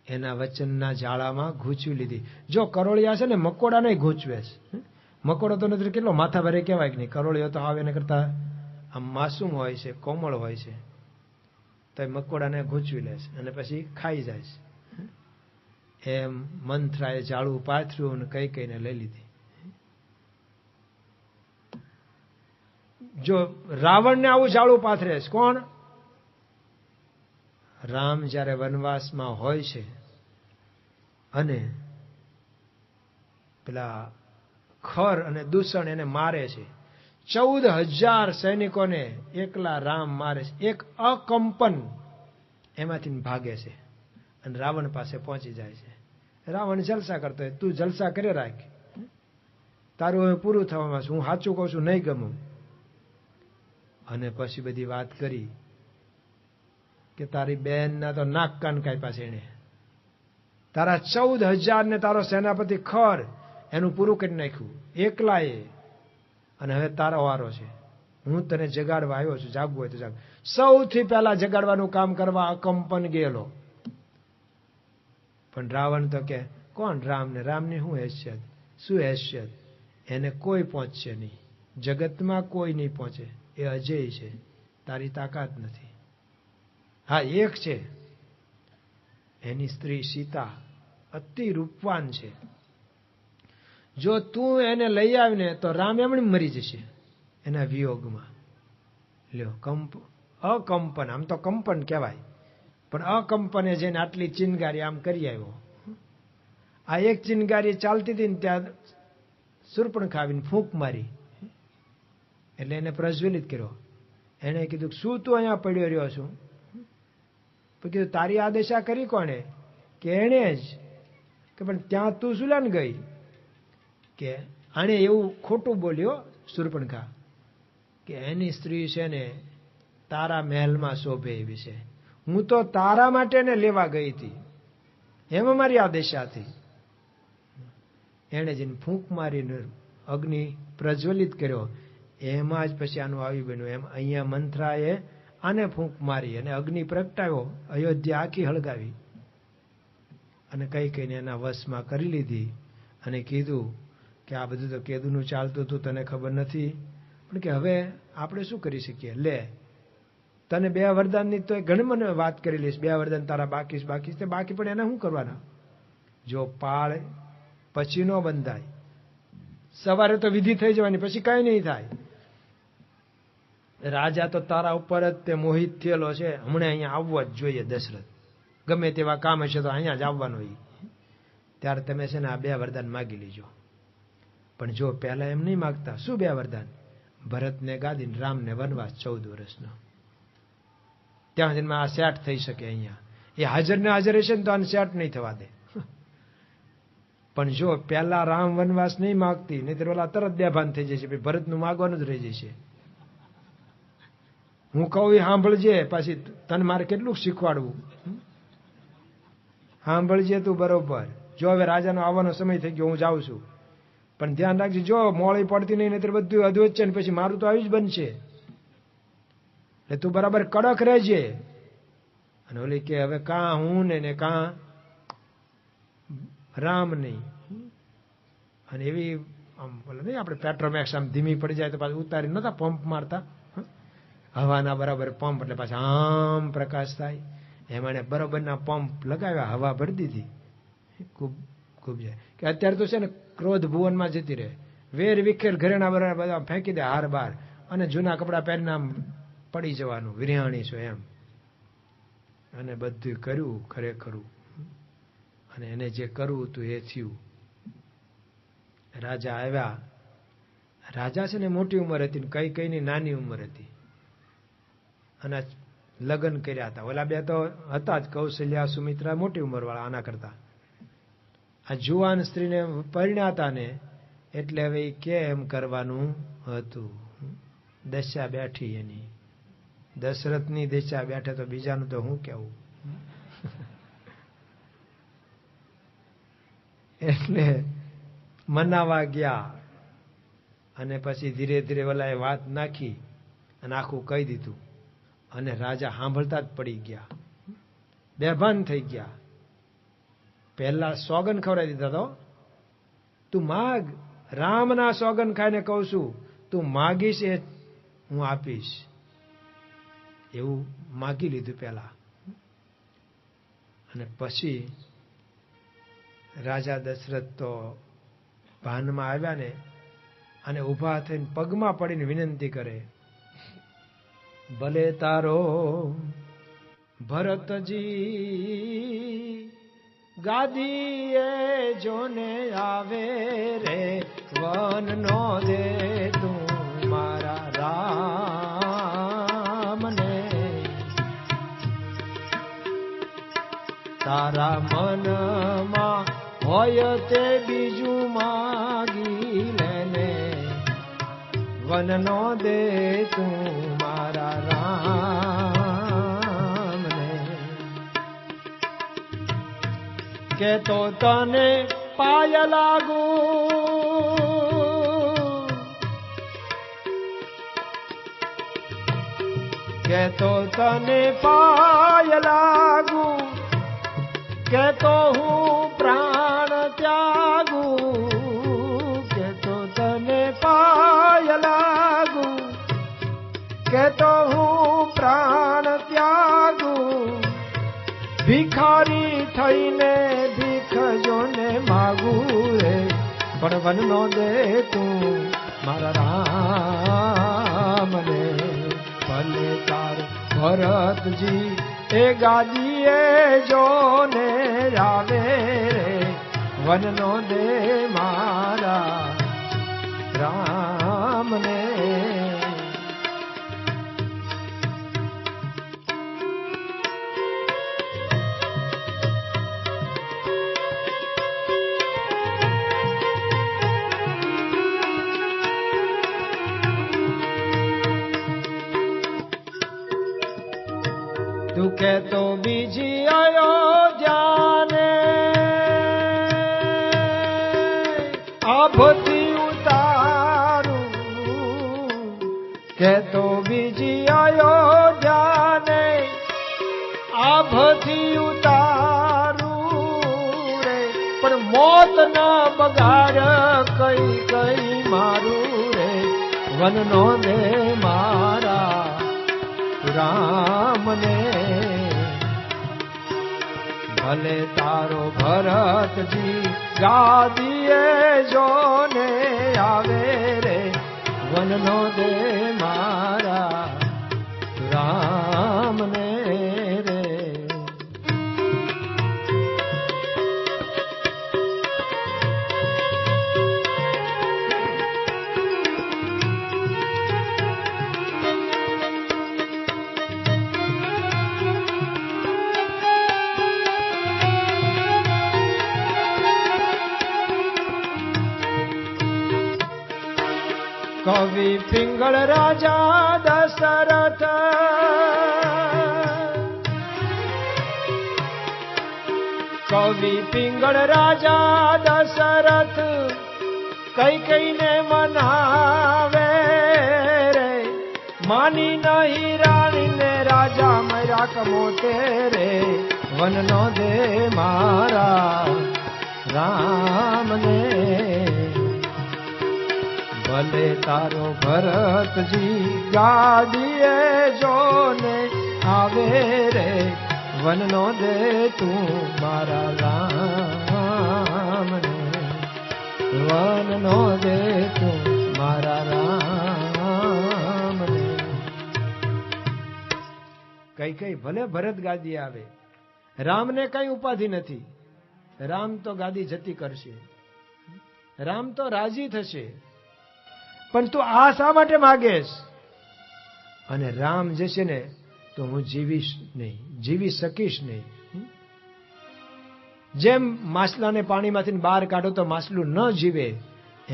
એના વચનના જાળામાં ગૂંચવી લીધી. જો કરોળિયા છે ને મકોડા નહીં ગૂંચવે છે. મકોડો તો નથી કેટલો માથા ભરે કહેવાય કે નહીં, કરોળિયો તો આવે એને કરતા આમ માસૂમ હોય છે, કોમળ હોય છે, તો એ મકોડાને ગૂંચવી લે છે અને પછી ખાઈ જાય છે. એમ મંથરાએ જાળું પાથર્યું અને કઈને લઈ લીધી. જો રાવણને આવું જાળું પાથરે છે કોણ? રામ જ્યારે વનવાસમાં હોય છે અને પેલા ખર અને દૂષણ એને મારે છે, 14,000 સૈનિકોને એકલા રામ મારે છે. એક અકંપન એમાંથી ભાગે છે અને રાવણ પાસે પહોંચી જાય છે. રાવણ જલસા કરતો હોય, તું જલસા કરે રાખ, તારું હવે પૂરું થવામાં છે, હું સાચું કહું છું, નહીં ગમું. અને પછી બધી વાત કરી કે તારી બેનના તો નાક કાન કાપ્યા છે એને, તારા 14,000 ને તારો સેનાપતિ ખર એનું પૂરું કરી નાખ્યું એકલાએ, અને હવે તારો વારો છે, હું તને જગાડવા આવ્યો છું, જાગવું હોય તો જાગ. સૌથી પહેલા જગાડવાનું કામ કરવા અકંપન ગયેલો. પણ રાવણ તો કે કોણ રામને, રામની શું હેસિયત, શું હેસિયત, એને કોઈ પહોંચશે નહીં, જગતમાં કોઈ નહીં પહોંચે, એ અજય છે, તારી તાકાત નથી. હા એક છે, એની સ્ત્રી સીતા અતિ રૂપવાન છે, જો તું એને લઈ આવીને તો રામ એમણે મરી જશે એના વિયોગમાં. લ્યો અકંપન, આમ તો કંપન કહેવાય, પણ અકંપને જઈને આટલી ચિનગારી આમ કરી આવ્યો. આ એક ચિનગારી ચાલતી હતી ને ત્યાં શૂર્પણખા આવીને ફૂંક મારી એટલે એને પ્રજ્વલિત કર્યો. એને કીધું શું તું અહીંયા પડ્યો રહ્યો છું? કીધું તારી આ દશા કરી કોણે? કે એણે જ. કે પણ ત્યાં તું શું લેન ગઈ? કે આણે એવું ખોટું બોલ્યો શૂર્પણખા કે એની સ્ત્રી છે ને તારા મહેલમાં શોભે એવી છે, હું તો તારા માટે ને લેવા ગઈ હતી, એમાં મારી આ દશા થઈ. એને જઈને ફૂંક મારીને અગ્નિ પ્રજ્વલિત કર્યો. એમાં જ પછી આનું આવી બન્યું. એમ અહીંયા મંથરાએ આને ફૂંક મારી અને અગ્નિ પ્રગટાવ્યો, અયોધ્યા આખી હળગાવી અને કઈ કઈને એના વશમાં કરી લીધી. અને કીધું કે આ બધું તો કેદુનું ચાલતું હતું, તને ખબર નથી, પણ કે હવે આપણે શું કરી શકીએ? લે તને 2 વરદાનની તો ઘણી મને વાત કરી લઈશ, 2 વરદાન તારા બાકી તે બાકી પણ એને શું કરવાના? જો પાળ પછી નો બંધાય, સવારે તો વિધિ થઈ જવાની, પછી કઈ નહીં થાય. રાજા તો તારા ઉપર જ તે મોહિત થયેલો છે, હમણાં અહીંયા આવવો જ જોઈએ દશરથ, ગમે તેવા કામ હશે તો અહીંયા જ આવવાનો. ત્યારે તમે છે ને આ 2 વરદાન માગી લીજો. પણ જો પહેલા એમ નહીં માગતા, શું 2 વરદાન? ભરતને ગાદી, રામને વનવાસ 14 વર્ષનો. ત્યાં જન્મ આ સેટ થઈ શકે. અહીંયા એ હાજર ને હાજર હશે ને તો આને સેટ નહીં થવા દે. પણ જો પહેલા રામ વનવાસ નહીં માગતી, નહીં તો ઓલા તરત બેભાન થઈ જશે, ભરતનું માગવાનું જ રહી જશે. હું કહું એ સાંભળજે, પાછી તને મારે કેટલું શીખવાડવું, સાંભળજે તું બરોબર. જો હવે રાજાનો આવવાનો સમય થઈ ગયો, હું જાઉં છું, પણ ધ્યાન રાખજે, જો મોળી પડતી નહીં, નહીતર બધું અધવચ્ચે ને પછી મારું તો આવી જ બનશે. એટલે તું બરાબર કડક રહેજે. અને ઓલી કે હવે કાં હું ને કાં રામ નહીં. અને એવી આમ બોલે નહીં, આપણે પેટ્રોમેક્સ આમ ધીમી પડી જાય તો પાછું ઉતારી નતા પંપ મારતા, હવાના બરાબર પંપ, એટલે પાછા આમ પ્રકાશ થાય. એમાં બરોબરના પંપ લગાવ્યા, હવા ભરી દીધી, ખૂબ ખૂબ જાય. કે અત્યારે તો છે ને ક્રોધ ભુવનમાં જતી રહે, વેર વિખેર ઘરેણા બરાબર બધા ફેંકી દે હાર બાર, અને જૂના કપડા પહેરીને આમ પડી જવાનું, વિરહાણી છો એમ. અને બધું કર્યું ખરેખરું, અને એને જે કરવું હતું એ થયું. રાજા આવ્યા. રાજા છે ને મોટી ઉંમર હતી, કઈ કઈની નાની ઉંમર હતી, અને લગ્ન કર્યા હતા. ઓલા 2 તો હતા જ, કૌશલ્યા સુમિત્રા મોટી ઉંમર વાળા આના કરતા. આ જુવાન સ્ત્રીને પરિણ્યા હતા ને, એટલે હવે કેમ કરવાનું હતું? દશા બેઠી એની, દશરથની દશા બેઠે, તો બીજાનું તો હું કેવું. એટલે મનાવા ગયા, અને પછી ધીરે ધીરે ઓલાએ વાત નાખી અને આખું કહી દીધું. અને રાજા સાંભળતા જ પડી ગયા, બેભાન થઈ ગયા. પહેલા સોગન ખવડાવી દીધા તો, તું માગ, રામના સોગન ખાઈને કહું છું, તું માગીશ એ હું આપીશ, એવું માગી લીધું પહેલા. અને પછી રાજા દશરથ તો ભાનમાં આવ્યા ને, અને ઊભા થઈને પગમાં પડીને વિનંતી કરે, ભલે તારો ભરતજી ગાદીએ જોને આવે રે, વન નો દે તું મારા રામને, તારા મનમાં હોય તે બીજું માગી લેને, વન નો દે તું મારા રામને. કે તો તને પાય લાગુ, કે તો તને પાય લાગુ, કે તો હું પ્રાણ ત્યાગુ, કે તો તને પાય લાગુ, કે તો હું પ્રાણ ત્યાગુ, ભિખારી થઈને ભીખ જોને માગું રે, પણ વનનો દે તું મારા રામને. ભલે તાર ભરતજી એ ગાદીએ જોને આવે રે, વનનો દે મારા રામને. તું કહેતો બીજી અયોધ્યાને આભથી ઉતારું, કહેતો બીજી અયોધ્યાને આભથી ઉતારું રે, પણ મોત ન બગાડ કઈ કઈ મારું રે, વનનો દે મારા રામને. ભલે તારો ભરતજી ગાદીએ જોને આવે રે, વનનો દે મારા રામને રે. કવિ પિંગળ રાજા દશરથ, કવિ પિંગળ રાજા દશરથ કઈ કઈને મનાવે રે, માની નહીં રાણીને રાજા મર્યા કમોતે રે, વનનો દે મારા રામને. ભલે તારો ભરતજી ગાદીએ જોને આવે રે, વનનો દે તું મારા રામને, વનનો દે તું મારા રામને. કઈ કઈ ભલે ભરત ગાદી આવે, રામને કઈ ઉપાધિ નથી, રામ તો ગાદી જતી કરશે, રામ તો રાજી થશે, પણ તું આ શા માટે માગેશ? અને રામ જશે ને તો હું જીવીશ નહીં, જીવી શકીશ નહીં. જેમ માછલાને પાણીમાંથી બહાર કાઢો તો માછલું ન જીવે,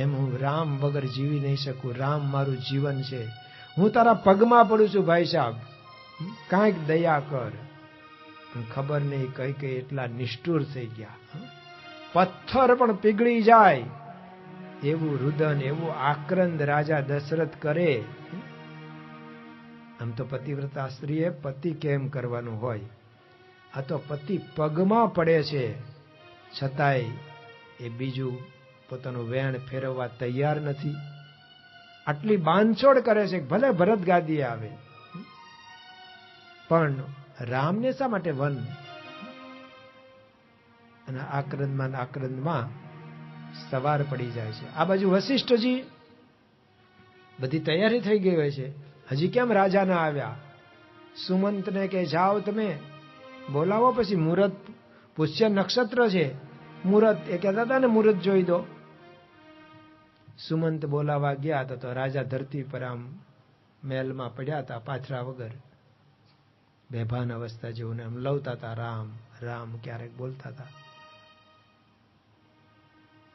એમ હું રામ વગર જીવી નહીં શકું. રામ મારું જીવન છે. હું તારા પગમાં પડું છું ભાઈ સાહેબ, કાંઈક દયા કર. ખબર નહીં કઈ કઈ એટલા નિષ્ઠુર થઈ ગયા, પથ્થર પણ પીગળી જાય એવું રુદન, એવું આક્રંદ રાજા દશરથ કરે. આમ તો પતિવ્રતા સ્ત્રીએ પતિ કેમ કરવાનું હોય, આ તો પતિ પગમાં પડે છે છતાંય એ બીજું પોતાનું વેણ ફેરવવા તૈયાર નથી. આટલી બાંધછોડ કરે છે. ભલે ભરત ગાદીએ આવે, પણ રામને શા માટે વન? અને આક્રંદમાં સવાર પડી જાય છે. આ બાજુ વશિષ્ઠજી બધી તૈયારી થઈ ગઈ હોય છે, હજી કેમ રાજા ના આવ્યા? સુમંતને કે જાઓ તમે બોલાવો, પછી મુહૂર્ત, પુષ્ય નક્ષત્ર છે, મુહૂર્ત એ કહેતા હતા ને મુહૂર્ત જોઈ દો. સુમંત બોલાવા ગયા તો રાજા ધરતી પર આમ મહેલમાં પડ્યા હતા, પાથરા વગર, બેભાન અવસ્થા જેવું આમ લવતા હતા, રામ રામ ક્યારેક બોલતા હતા.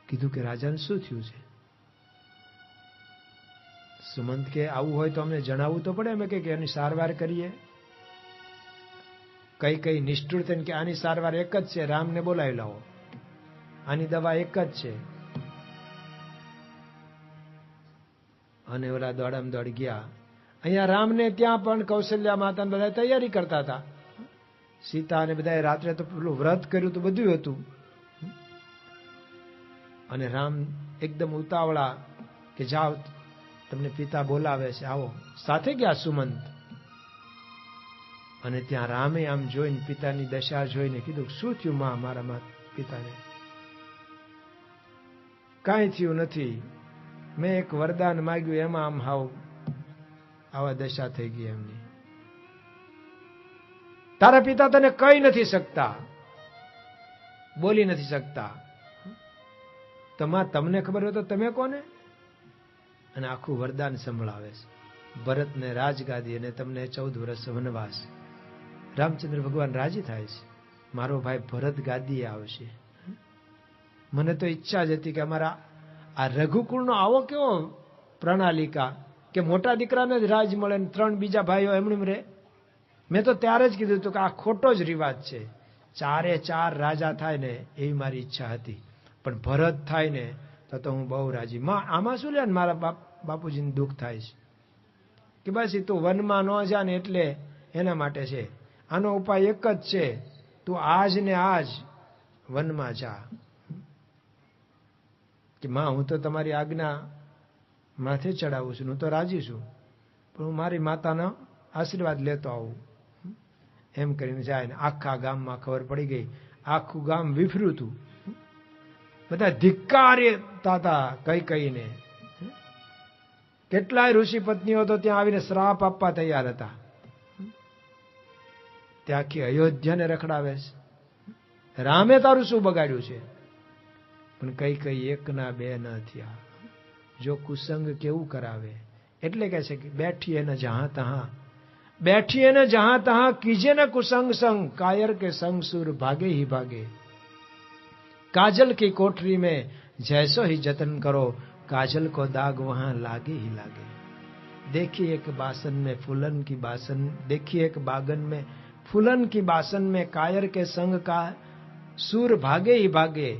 કીધું કે રાજાને શું થયું છે? સુમંત કે આવું હોય તો અમને જણાવવું તો પડે, અમે કે એની સારવાર કરીએ. કઈ કઈ નિષ્ઠુર થઈને કે આની સારવાર એક જ છે, રામને બોલાવી લાવો, આની દવા એક જ છે. અને ઓલા દોડામ દોડ ગયા. અહીંયા રામને ત્યાં પણ કૌશલ્યા માતા બધા તૈયારી કરતા હતા. સીતા અને બધા રાત્રે તો પેલું વ્રત કર્યું તો બધું હતું. અને રામ એકદમ ઉતાવળા કે જાઓ તમને પિતા બોલાવે છે, આવો. સાથે ગયા સુમંત. અને ત્યાં રામે આમ જોઈને પિતાની દશા જોઈને કીધું, શું થયું માં મારા પિતાને? કાંઈ થયું નથી, મેં એક વરદાન માંગ્યું એમાં આમ હાવ આવા દશા થઈ ગઈ એમની. તારા પિતા તને કહી નથી શકતા, બોલી નથી શકતા. તમને ખબર હોય તો તમે કોને? અને આખું વરદાન સંભળાવે છે. ભરતને રાજગાદી અને તમને 14 વર્ષ વનવાસ. રામચંદ્ર ભગવાન રાજી થાય છે, મારો ભાઈ ભરત ગાદીએ આવશે. મને તો ઈચ્છા જ હતી કે અમારા આ રઘુકુળનો આવો કેવો પ્રણાલિકા કે મોટા દીકરાને જ રાજ મળે ને 3 બીજા ભાઈઓ એમણે રહે. મેં તો ત્યારે જ કીધું હતું કે આ ખોટો જ રિવાજ છે. 4 રાજા થાય ને એવી મારી ઈચ્છા હતી, પણ ભરત થાય ને તો હું બહુ રાજી. આમાં શું લે, મારા બાપુજીને દુઃખ થાય છે કે બસ તું વનમાં ન જા ને એટલે એના માટે છે. આનો ઉપાય એક જ છે, તું આજ ને આજ વનમાં જા. કે માં, હું તો તમારી આજ્ઞા માથે ચડાવું છું, હું તો રાજી છું, પણ હું મારી માતાનો આશીર્વાદ લેતો આવું. એમ કરીને જાય ને આખા ગામમાં ખબર પડી ગઈ. આખું ગામ વિફર્યું હતું. બધા ધિક્કારતા હતા કઈ કઈને. કેટલાય ઋષિ પત્નીઓ તો ત્યાં આવીને શ્રાપ આપવા તૈયાર હતા. ત્યાં આખી અયોધ્યાને રખડાવે છે, રામે તારું શું બગાડ્યું છે? પણ કઈ એકના 2 ન થયા. જો કુસંગ કેવું કરાવે, એટલે કહે છે કે બેઠી એને જહાં તહાં, बैठिए न जहां तहां कीजिए न कुसंग संग, कायर के संग सुर भागे ही भागे. काजल की कोठरी में जैसो ही जतन करो, काजल को दाग वहां लागे ही लागे. देखिए एक बासन में फूलन की बासन, देखिए एक बागन में फूलन की बासन में कायर के संग का सूर भागे ही भागे.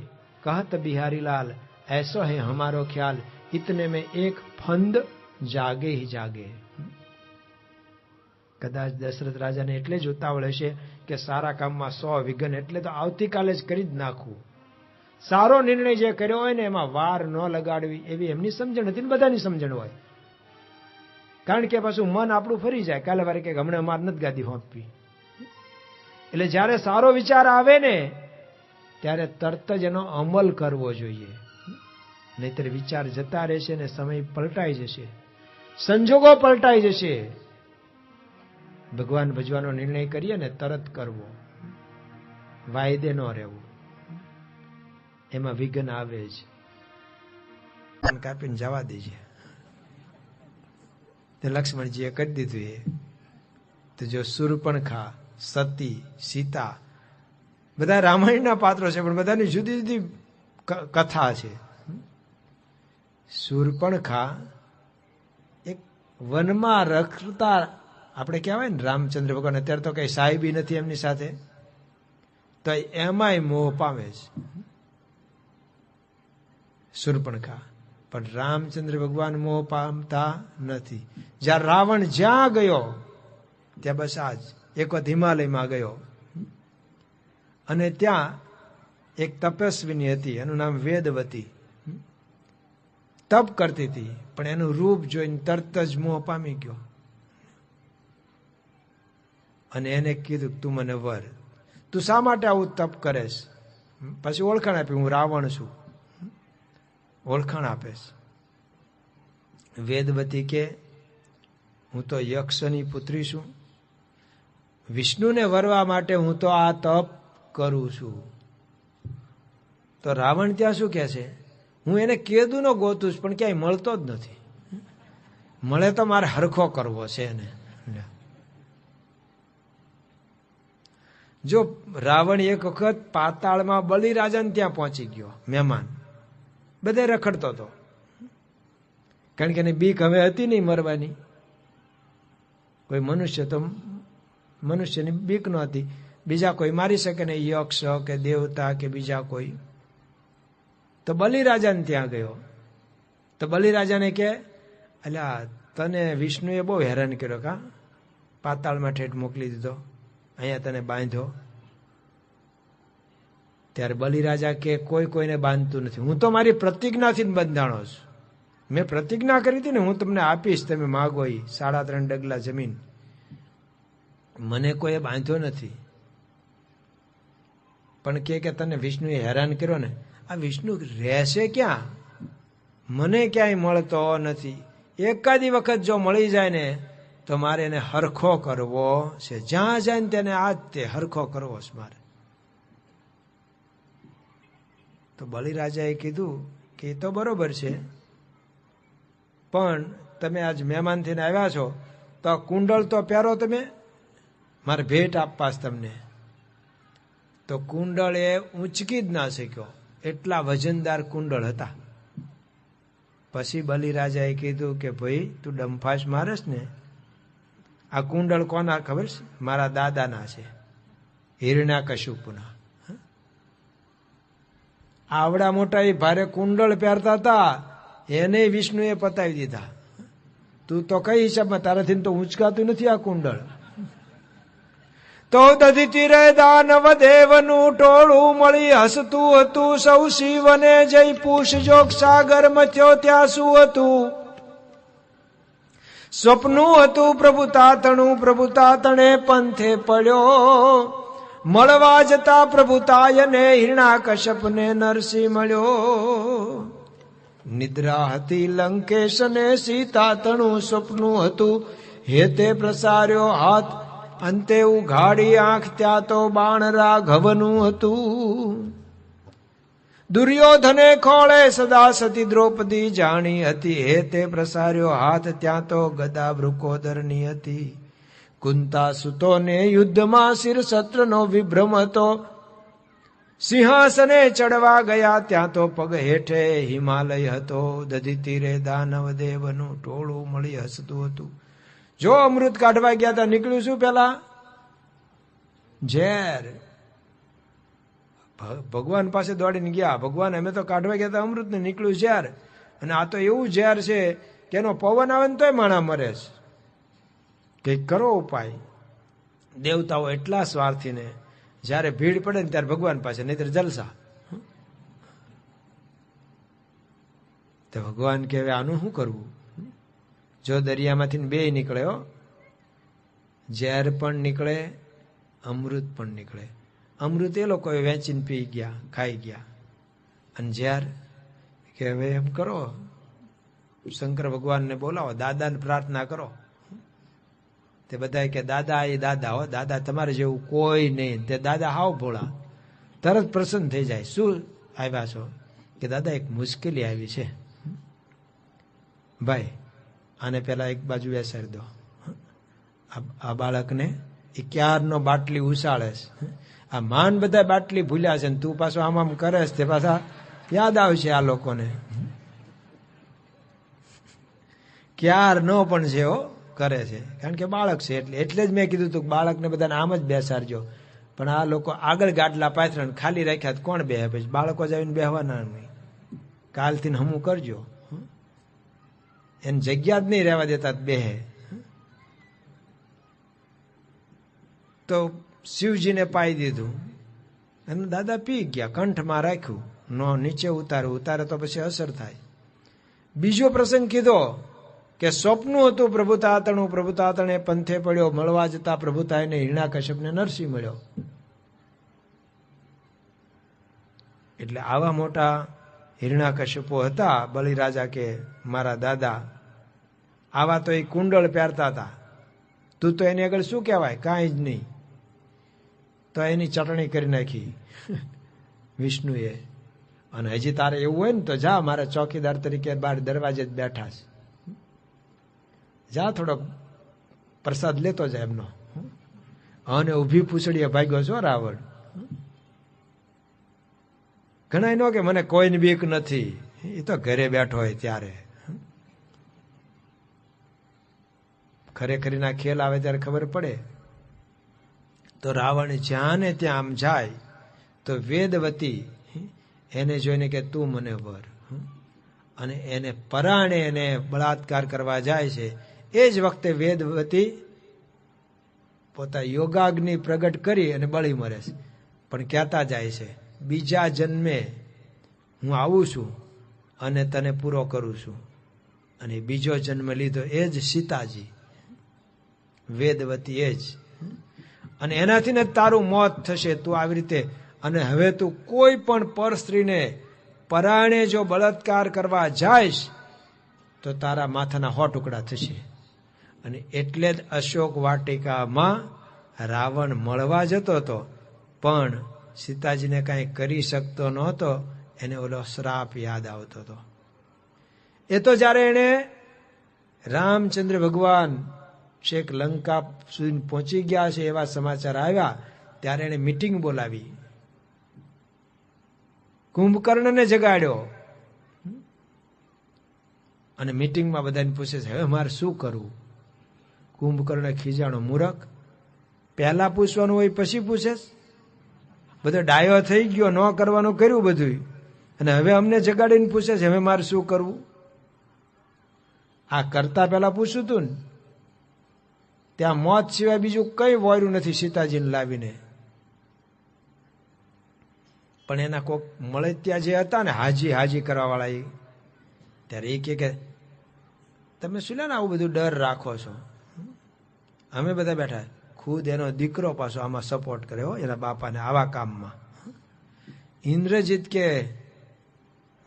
कहत बिहारी लाल ऐसो है हमारो ख्याल, इतने में एक फंद जागे ही जागे. કદાચ દશરથ રાજાને એટલે જ ઉતાવળ હશે કે સારા કામમાં 100 વિઘ્ન, એટલે તો આવતીકાલે જ કરી જ નાખવું. સારો નિર્ણય જે કર્યો હોય ને એમાં વાર ન લગાડવી, એવી એમની સમજણ હતી ને બધાની સમજણ હોય. કારણ કે પાછું મન આપણું ફરી જાય, કાલે વારે કે હમણાં અમારે નથી ગાદી હોંપવી. એટલે જ્યારે સારો વિચાર આવે ને ત્યારે તરત જ એનો અમલ કરવો જોઈએ, નહીતર વિચાર જતા રહેશે ને સમય પલટાઈ જશે, સંજોગો પલટાઈ જશે. ભગવાન ભજવાનો નિર્ણય કરીએ ને તરત કરવો, વાયદે ન રહેવું, એમાં વિઘ્ન આવે જ. કાપીને જવા દેજે, તે લક્ષ્મણજીએ કરી દીધું. એ તો જો શૂર્પણખા, સતી, સીતા, બધા રામાયણના પાત્રો છે, પણ બધાની જુદી જુદી કથા છે. શૂર્પણખા એક વનમાં રખડતા, આપણે કહેવાય ને રામચંદ્ર ભગવાન અત્યારે તો કઈ સાહેબી નથી એમની સાથે, તો એમાંય મોહ પામે છે શૂર્પણખા. પણ રામચંદ્ર ભગવાન મોહ પામતા નથી. જ્યાં રાવણ જ્યાં ગયો ત્યાં બસ આજ એક વખત હિમાલયમાં ગયો, અને ત્યાં એક તપસ્વીની હતી, એનું નામ વેદવતી. તપ કરતી હતી, પણ એનું રૂપ જોઈને તરત જ મોહ પામી ગયો. અને એને કીધું, તું મને વર, તું શા માટે આવું તપ કરેશ? પછી ઓળખાણ આપી, હું રાવણ છું. ઓળખાણ આપેશ. વેદવતી કે હું તો યક્ષની પુત્રી છું, વિષ્ણુને વરવા માટે હું તો આ તપ કરું છું. તો રાવણ ત્યાં શું કહે છે, હું એને કેદુનો ગોતું છું, પણ ક્યાંય મળતો જ નથી. મળે તો મારે હરખો કરવો છે એને. જો રાવણ એક વખત પાતાળમાં બલિરાજાને ત્યાં પહોંચી ગયો, મહેમાન, બધે રખડતો હતો, કારણ કે એની બીક હવે હતી નહીં મરવાની. કોઈ મનુષ્ય તો મનુષ્યની બીક ન હતી, બીજા કોઈ મારી શકે ને, યક્ષ કે દેવતા કે બીજા કોઈ. તો બલિરાજાને ત્યાં ગયો. તો બલિરાજાને કે, અલ્યા તને વિષ્ણુએ બહુ હેરાન કર્યો, કા પાતાળમાં ઠેઠ મોકલી દીધો, અહીંયા તને બાંધ્યો. ત્યારે બલિરાજા કે કોઈ કોઈને બાંધતું નથી, હું તો મારી પ્રતિજ્ઞાથી બંધાણો છું. મેં પ્રતિજ્ઞા કરી હતી ને, હું તમને આપીશ, તમે માગો એ 3.5 ડગલા જમીન, મને કોઈએ બાંધ્યો નથી. પણ કે તને વિષ્ણુએ હેરાન કર્યો ને, આ વિષ્ણુ રહેશે ક્યાં? મને ક્યાંય મળતો નથી. એકાદી વખત જો મળી જાય ને તો મારે એને હરખો કરવો છે. જ્યાં જાય ને તેને આજ તે હરખો કરવો છે મારે. તો બલિરાજાએ કીધું કે એ તો બરોબર છે, પણ તમે આજ મહેમાન થઈને આવ્યા છો તો આ કુંડળ તો પહેરો તમે, મારે ભેટ આપવાસ તમને. તો કુંડળ એ ઊંચકી જ ના શક્યો, એટલા વજનદાર કુંડળ હતા. પછી બલિરાજાએ કીધું કે ભાઈ તું ડંફાસ મારસ ને, આ કુંડળ કોના ખબર છે? મારા દાદાના છે, હિરણ્યકશિપુના. આવડા મોટા એ ભારે કુંડળ પહેરતા હતા, એને વિષ્ણુએ પતાવી દીધા. તું તો કઈ હિસાબમાં, તારાથી તો ઊંચકાતું નથી આ કુંડળ. તો દધિતી રે દાનવ દેવનું ટોળું મળી હસતું હતું. સૌ શિવને જય પૂછ જોગ સાગર મથ્યો ત્યાં શું હતું? સ્વપ્નું હતું પ્રભુ તાતણું, પ્રભુ તાતણે પંથે પડ્યો. મળવા જતા પ્રભુ તાયને હિરણ્યકશ્યપને નરસિંહ મળ્યો. નિદ્રા હતી લંકેશ ને સીતાતણું, સ્વપ્નું હતું હેતે પ્રસાર્યો હાથ. અંતે ઉઘાડી આંખ ત્યાં તો બાણ રાઘવનું હતું. દુર્યોધને ખોળે સદા સતી દ્રૌપદી જાણી હતી. હેતે પ્રસાર્યો હાથ ત્યાં તો ગદા વૃકોદરની હતી. કુંતા સુતોને યુદ્ધમાં શિર શસ્ત્રનો વિભ્રમ હતો. સિંહાસને ચડવા ગયા ત્યાં તો પગ હેઠે હિમાલય હતો. દધિતી રે દાનવ દેવનું ટોળું મળી હસતું હતું. જો અમૃત કાઢવા ગયા હતા, નીકળ્યું શું પેલા? ઝેર. ભગવાન પાસે દોડીને ગયા, ભગવાન અમે તો કાઢવા ગયા હતા અમૃત ને, નીકળ્યું ઝેર. અને આ તો એવું ઝેર છે કે એનો પવન આવે ને તોય માણા મરે છે. કંઈક કરો ઉપાય. દેવતાઓ એટલા સ્વાર્થી ને જયારે ભીડ પડે ને ત્યારે ભગવાન પાસે, નહીતર જલસા. તો ભગવાન કે આનું શું કરવું? જો દરિયામાંથી બે નીકળે, ઝેર પણ નીકળે, અમૃત પણ નીકળે. અમૃત એ લોકો વેચીને પી ગયા, ખાઈ ગયા. અને ઝેર કે હવે એમ કરો, શંકર ભગવાનને બોલાવો, દાદાને પ્રાર્થના કરો. તે બધા કે દાદા એ દાદા હો, દાદા તમારે જેવું કોઈ નહીં. તે દાદા હાવ ભોળા, તરત પ્રસન્ન થઈ જાય. શું આવ્યા છો? કે દાદા એક મુશ્કેલી આવી છે ભાઈ, આને પેલા એક બાજુ બેસાડી દો. આ બાળકને એ ક્યારનો બાટલી ઉછાળે છે. આ માન બધા બાટલી ભૂલ્યા છે ને તું પાછો આમ આમ કરે છે, તે પાછા યાદ આવશે આ લોકોને. ક્યારનો પણ છે હો, કરે છે, કારણ કે બાળક છે. એટલે જ મેં કીધું તું બાળકને બધાને આમ જ બેસાડજો. પણ આ લોકો આગળ ગાડલા પાથરણ ખાલી રાખ્યા, કોણ બેહે? પછી બાળકો જ આવીને બેહવાના નહીં. કાલથી હમું કરજો. એને જગ્યા જ નહીં રહેવા દેતા બેહે. તો શિવજીને પાઈ દીધું. એમને દાદા પી ગયા, કંઠમાં રાખ્યું, નો નીચે ઉતારે તો પછી અસર થાય. બીજો પ્રસંગ કીધો કે સ્વપ્નું હતું પ્રભુ તાતણું, પ્રભુ તાતણે પંથે પડ્યો. મળવા જતા પ્રભુ તાયને હિરણ્યકશ્યપને નરસિંહ મળ્યો. એટલે આવા મોટા હિરણ્યકશ્યપો હતા. બલિરાજા કે મારા દાદા આવા તો એ કુંડળ પહેરતા હતા, તું તો એની આગળ શું કહેવાય? કાંઈ જ નહીં. તો એની ચટણી કરી નાખી વિષ્ણુએ. અને હજી તારે એવું હોય ને તો જા, મારા ચોકીદાર તરીકે બહાર દરવાજે જ બેઠા છે, જા થોડોક પ્રસાદ લેતો જાય એમનો. અને ઊભી પૂછડીએ ભાગ્યો છો રાવણ. ઘણા નો કે મને કોઈની બીક નથી, એ તો ઘરે બેઠો હોય ત્યારે. ખરેખરીના ખેલ આવે ત્યારે ખબર પડે. તો રાવણ જ્યાં ને ત્યાં આમ જાય તો વેદવતી એને જોઈને કે તું મને વર, અને એને પરાણે એને બળાત્કાર કરવા જાય છે. એ જ વખતે વેદવતી પોતા યોગાગ્નિ પ્રગટ કરી અને બળી મરે છે. પણ કહેતા જાય છે બીજા જન્મે હું આવું છું અને તને પૂરો કરું છું. અને બીજો જન્મ લીધો એ જ સીતાજી, વેદવતી એ જ. અને એનાથી ને તારું મોત થશે. તું આવી રીતે, અને હવે તું કોઈ પણ પર સ્ત્રીને પરાણે જો બળાત્કાર કરવા જાયશ તો તારા માથાના 100 ટુકડા થશે. અને એટલે જ અશોક વાટિકામાં રાવણ મળવા જતો હતો, પણ સીતાજીને કાંઈ કરી શકતો નહોતો. એને ઓલો શ્રાપ યાદ આવતો હતો. એ તો જયારે એને રામચંદ્ર ભગવાન છેક લંકા સુધી પહોંચી ગયા છે એવા સમાચાર આવ્યા ત્યારે એને મીટિંગ બોલાવી, કુંભકર્ણને જગાડ્યો અને મીટિંગમાં બધાને પૂછે છે હવે મારે શું કરવું. કુંભકર્ણ ખીજાણો, મૂરખ, પહેલા પૂછવાનું હોય પછી પૂછે, બધો ડાયો થઈ ગયો, ન કરવાનું કર્યું બધું, અને હવે અમને જગાડીને પૂછે છે હવે મારે શું કરવું. આ કરતા પહેલા પૂછ્યું તું ને, ત્યાં મોત સિવાય બીજું કઈ વોર્યું નથી સીતાજીને લાવીને. પણ એના કોક મળે ત્યાં જે હતા ને હાજી કરવા વાળા, એ ત્યારે એ કે તમે શું લે ને આવું બધું ડર રાખો છો. અમે બધા બેઠા, ખુદ એનો દીકરો પાછો આમાં સપોર્ટ કરે હો એના બાપાને આવા કામમાં. ઇન્દ્રજીત કે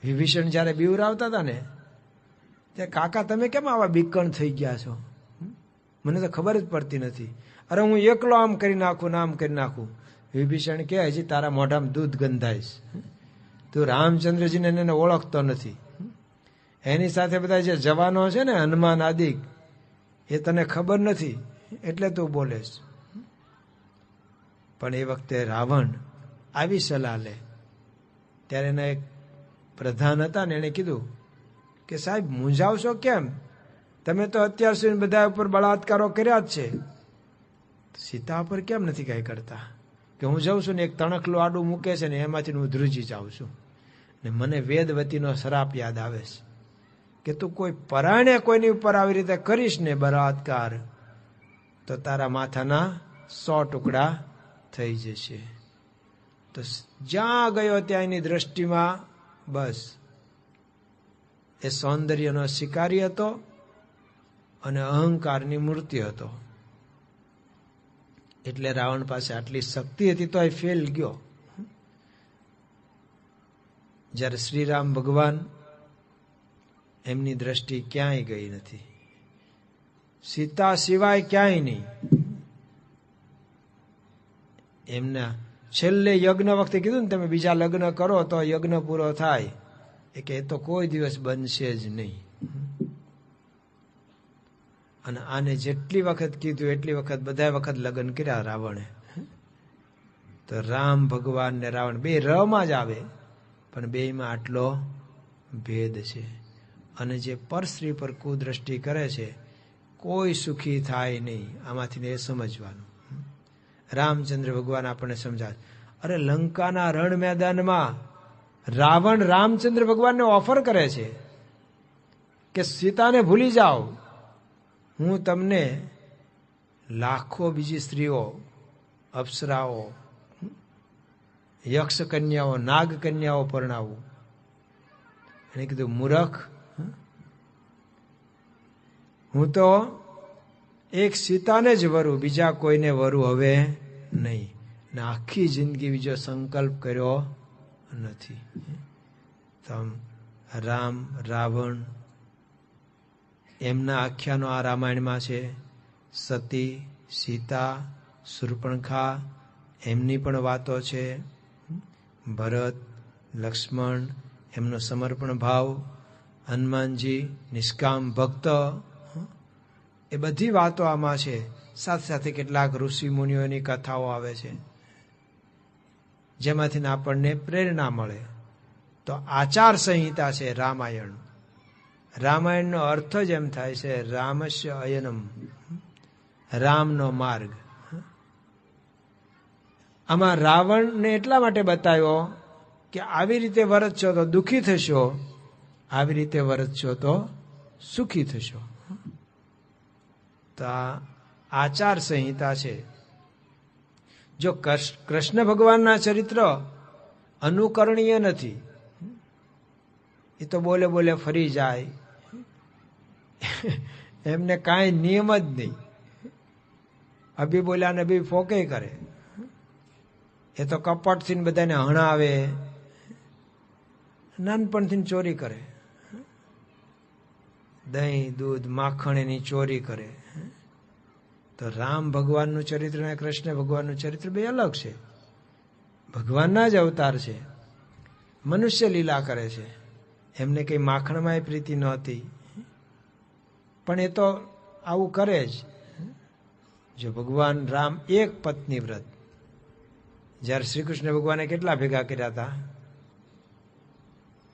વિભીષણ જયારે બીવરાવતા હતા ને તે કાકા તમે કેમ આવા બીકણ થઈ ગયા છો, મને તો ખબર જ પડતી નથી. અરે હું એકલો આમ કરી નાખું ને આમ કરી નાખું. વિભીષણ કે હજી તારા મોઢામાં દૂધ ગંધાઈશ, તું રામચંદ્રજીને એને ઓળખતો નથી. એની સાથે બધા જે જવાનો છે ને હનુમાન આદિ, એ તને ખબર નથી એટલે તું બોલેશ. પણ એ વખતે રાવણ આવી સલાહ લે ત્યારે એના એક પ્રધાન હતા ને એને કીધું કે સાહેબ મૂંઝાવશો કેમ, તમે તો અત્યાર સુધી બધા ઉપર બળાત્કારો કર્યા જ છે, સીતા ઉપર કેમ નથી કઈ કરતા. કે હું જાઉં છું ને એક તણખલું આડું મૂકે છે ને એમાંથી હું ધ્રુજી જાઉં છું ને મને વેદવતીનો શ્રાપ યાદ આવે છે કે તું કોઈ પરાણે કોઈની ઉપર આવી રીતે કરીશ ને બળાત્કાર તો તારા માથાના 100 ટુકડા થઈ જશે. તો જ્યાં ગયો ત્યાં એની દ્રષ્ટિમાં બસ એ સૌંદર્યનો શિકારી હતો અને અહંકારની મૂર્તિ હતો. એટલે રાવણ પાસે આટલી શક્તિ હતી તો એ ફેલ ગયો. જ્યારે શ્રીરામ ભગવાન એમની દ્રષ્ટિ ક્યાંય ગઈ નથી, સીતા સિવાય ક્યાંય નહીં. એમના છેલ્લે યજ્ઞ વખતે કીધું ને તમે બીજા લગ્ન કરો તો યજ્ઞ પૂરો થાય, એ કે એ તો કોઈ દિવસ બનશે જ નહીં. અને આને જેટલી વખત કીધું એટલી વખત બધા વખત લગ્ન કર્યા રાવણે. તો રામ ભગવાન ને રાવણ બે રમાં જ આવે પણ બેયમાં આટલો ભેદ છે. અને જે પરસ્ત્રી પર કુદ્રષ્ટિ કરે છે કોઈ સુખી થાય નહીં. આમાંથી એ સમજવાનું. રામચંદ્ર ભગવાન આપણને સમજાવે, અરે લંકાના રણ મેદાનમાં રાવણ રામચંદ્ર ભગવાનને ઓફર કરે છે કે સીતાને ભૂલી જાઓ, હું તમને લાખો બીજી સ્ત્રીઓ, અપ્સરાઓ, યક્ષ કન્યાઓ, નાગ કન્યાઓ પરણાવું. એને કીધું મૂરખ, હું તો એક સીતાને જ વરું, બીજા કોઈને વરું હવે નહીં. ને આખી જિંદગી બીજો સંકલ્પ કર્યો નથી. રામ રાવણ એમના આખ્યાનો આ રામાયણમાં છે. સતી, સીતા, શૂર્પણખા એમની પણ વાતો છે. ભરત, લક્ષ્મણ એમનો સમર્પણ ભાવ, હનુમાનજી નિષ્કામ ભક્ત, એ બધી વાતો આમાં છે. સાથે સાથે કેટલાક ઋષિ મુનિઓની કથાઓ આવે છે જેમાંથી આપણને પ્રેરણા મળે. તો આચાર સંહિતા છે રામાયણ. રામાયણનો અર્થ જ એમ થાય છે રામસ્ય અયનમ, રામનો માર્ગ. આમાં રાવણને એટલા માટે બતાવ્યો કે આવી રીતે વર્તશો તો દુઃખી થશો, આવી રીતે વર્તશો તો સુખી થશો. તો આ આચાર સંહિતા છે. જો કૃષ્ણ ભગવાનના ચરિત્ર અનુકરણીય નથી, એ તો બોલે બોલે ફરી જાય, એમને કાંઈ નિયમ જ નહીં. અભી બોલ્યા ને અભી ફોકે કરે. એ તો કપટથી બધાને હણાવે, નાનપણથી ચોરી કરે, દહીં દૂધ માખણ એની ચોરી કરે. તો રામ ભગવાનનું ચરિત્ર અને કૃષ્ણ ભગવાનનું ચરિત્ર બે અલગ છે. ભગવાનના જ અવતાર છે, મનુષ્ય લીલા કરે છે. એમને કઈ માખણમાં પ્રીતિ નહોતી, પણ એ તો આવું કરે જ. જો ભગવાન રામ એક પત્ની વ્રત, જ્યારે શ્રી કૃષ્ણ ભગવાને કેટલા ભેગા કર્યા હતા?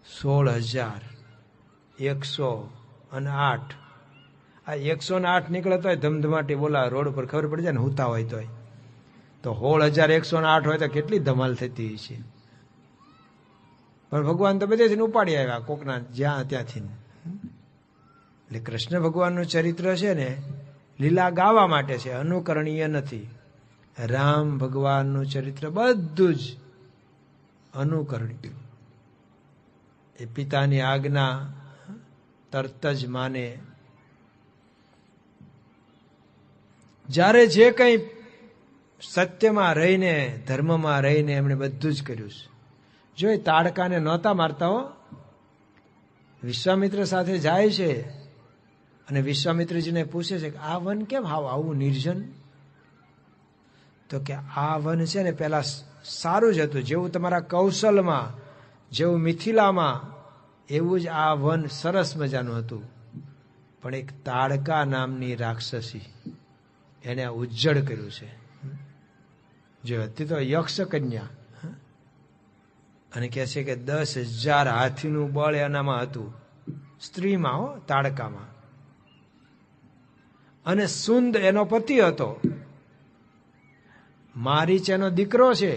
16,108. આ 108 નીકળે તોય ધમધમાટી બોલા રોડ ઉપર ખબર પડી જાય ને, હુતા હોય તોય. તો 16,108 હોય તો કેટલી ધમાલ થતી છે. પણ ભગવાન તો બધેથી ઉપાડી આવ્યા, કોકના જ્યાં ત્યાંથી. એટલે કૃષ્ણ ભગવાનનું ચરિત્ર છે ને, લીલા ગાવા માટે છે, અનુકરણીય નથી. રામ ભગવાનનું ચરિત્ર બધું જ અનુકરણીય. એ પિતાની આજ્ઞા તરત જ માને. જ્યારે જે કંઈ સત્યમાં રહીને, ધર્મમાં રહીને એમણે બધું જ કર્યું છે. જો એ તાડકાને નહોતા મારતા હો, વિશ્વામિત્ર સાથે જાય છે અને વિશ્વામિત્રજીને પૂછે છે કે આ વન કેમ આવું નિર્જન? તો કે આ વન છે ને પેલા સારું જ હતું, જેવું તમારા કૌશલમાં, જેવું મિથિલામાં, એવું જ આ વન સરસ મજાનું હતું. પણ એક તાડકા નામની રાક્ષસી એને આ ઉજ્જડ કર્યું છે. જો હતી તો યક્ષ કન્યા, અને કહે છે કે 10,000 હાથીનું બળ એનામાં હતું, સ્ત્રીમાં હો, તાડકામાં. અને સુંદ એનો પતિ હતો, મારીચ એનો દીકરો છે.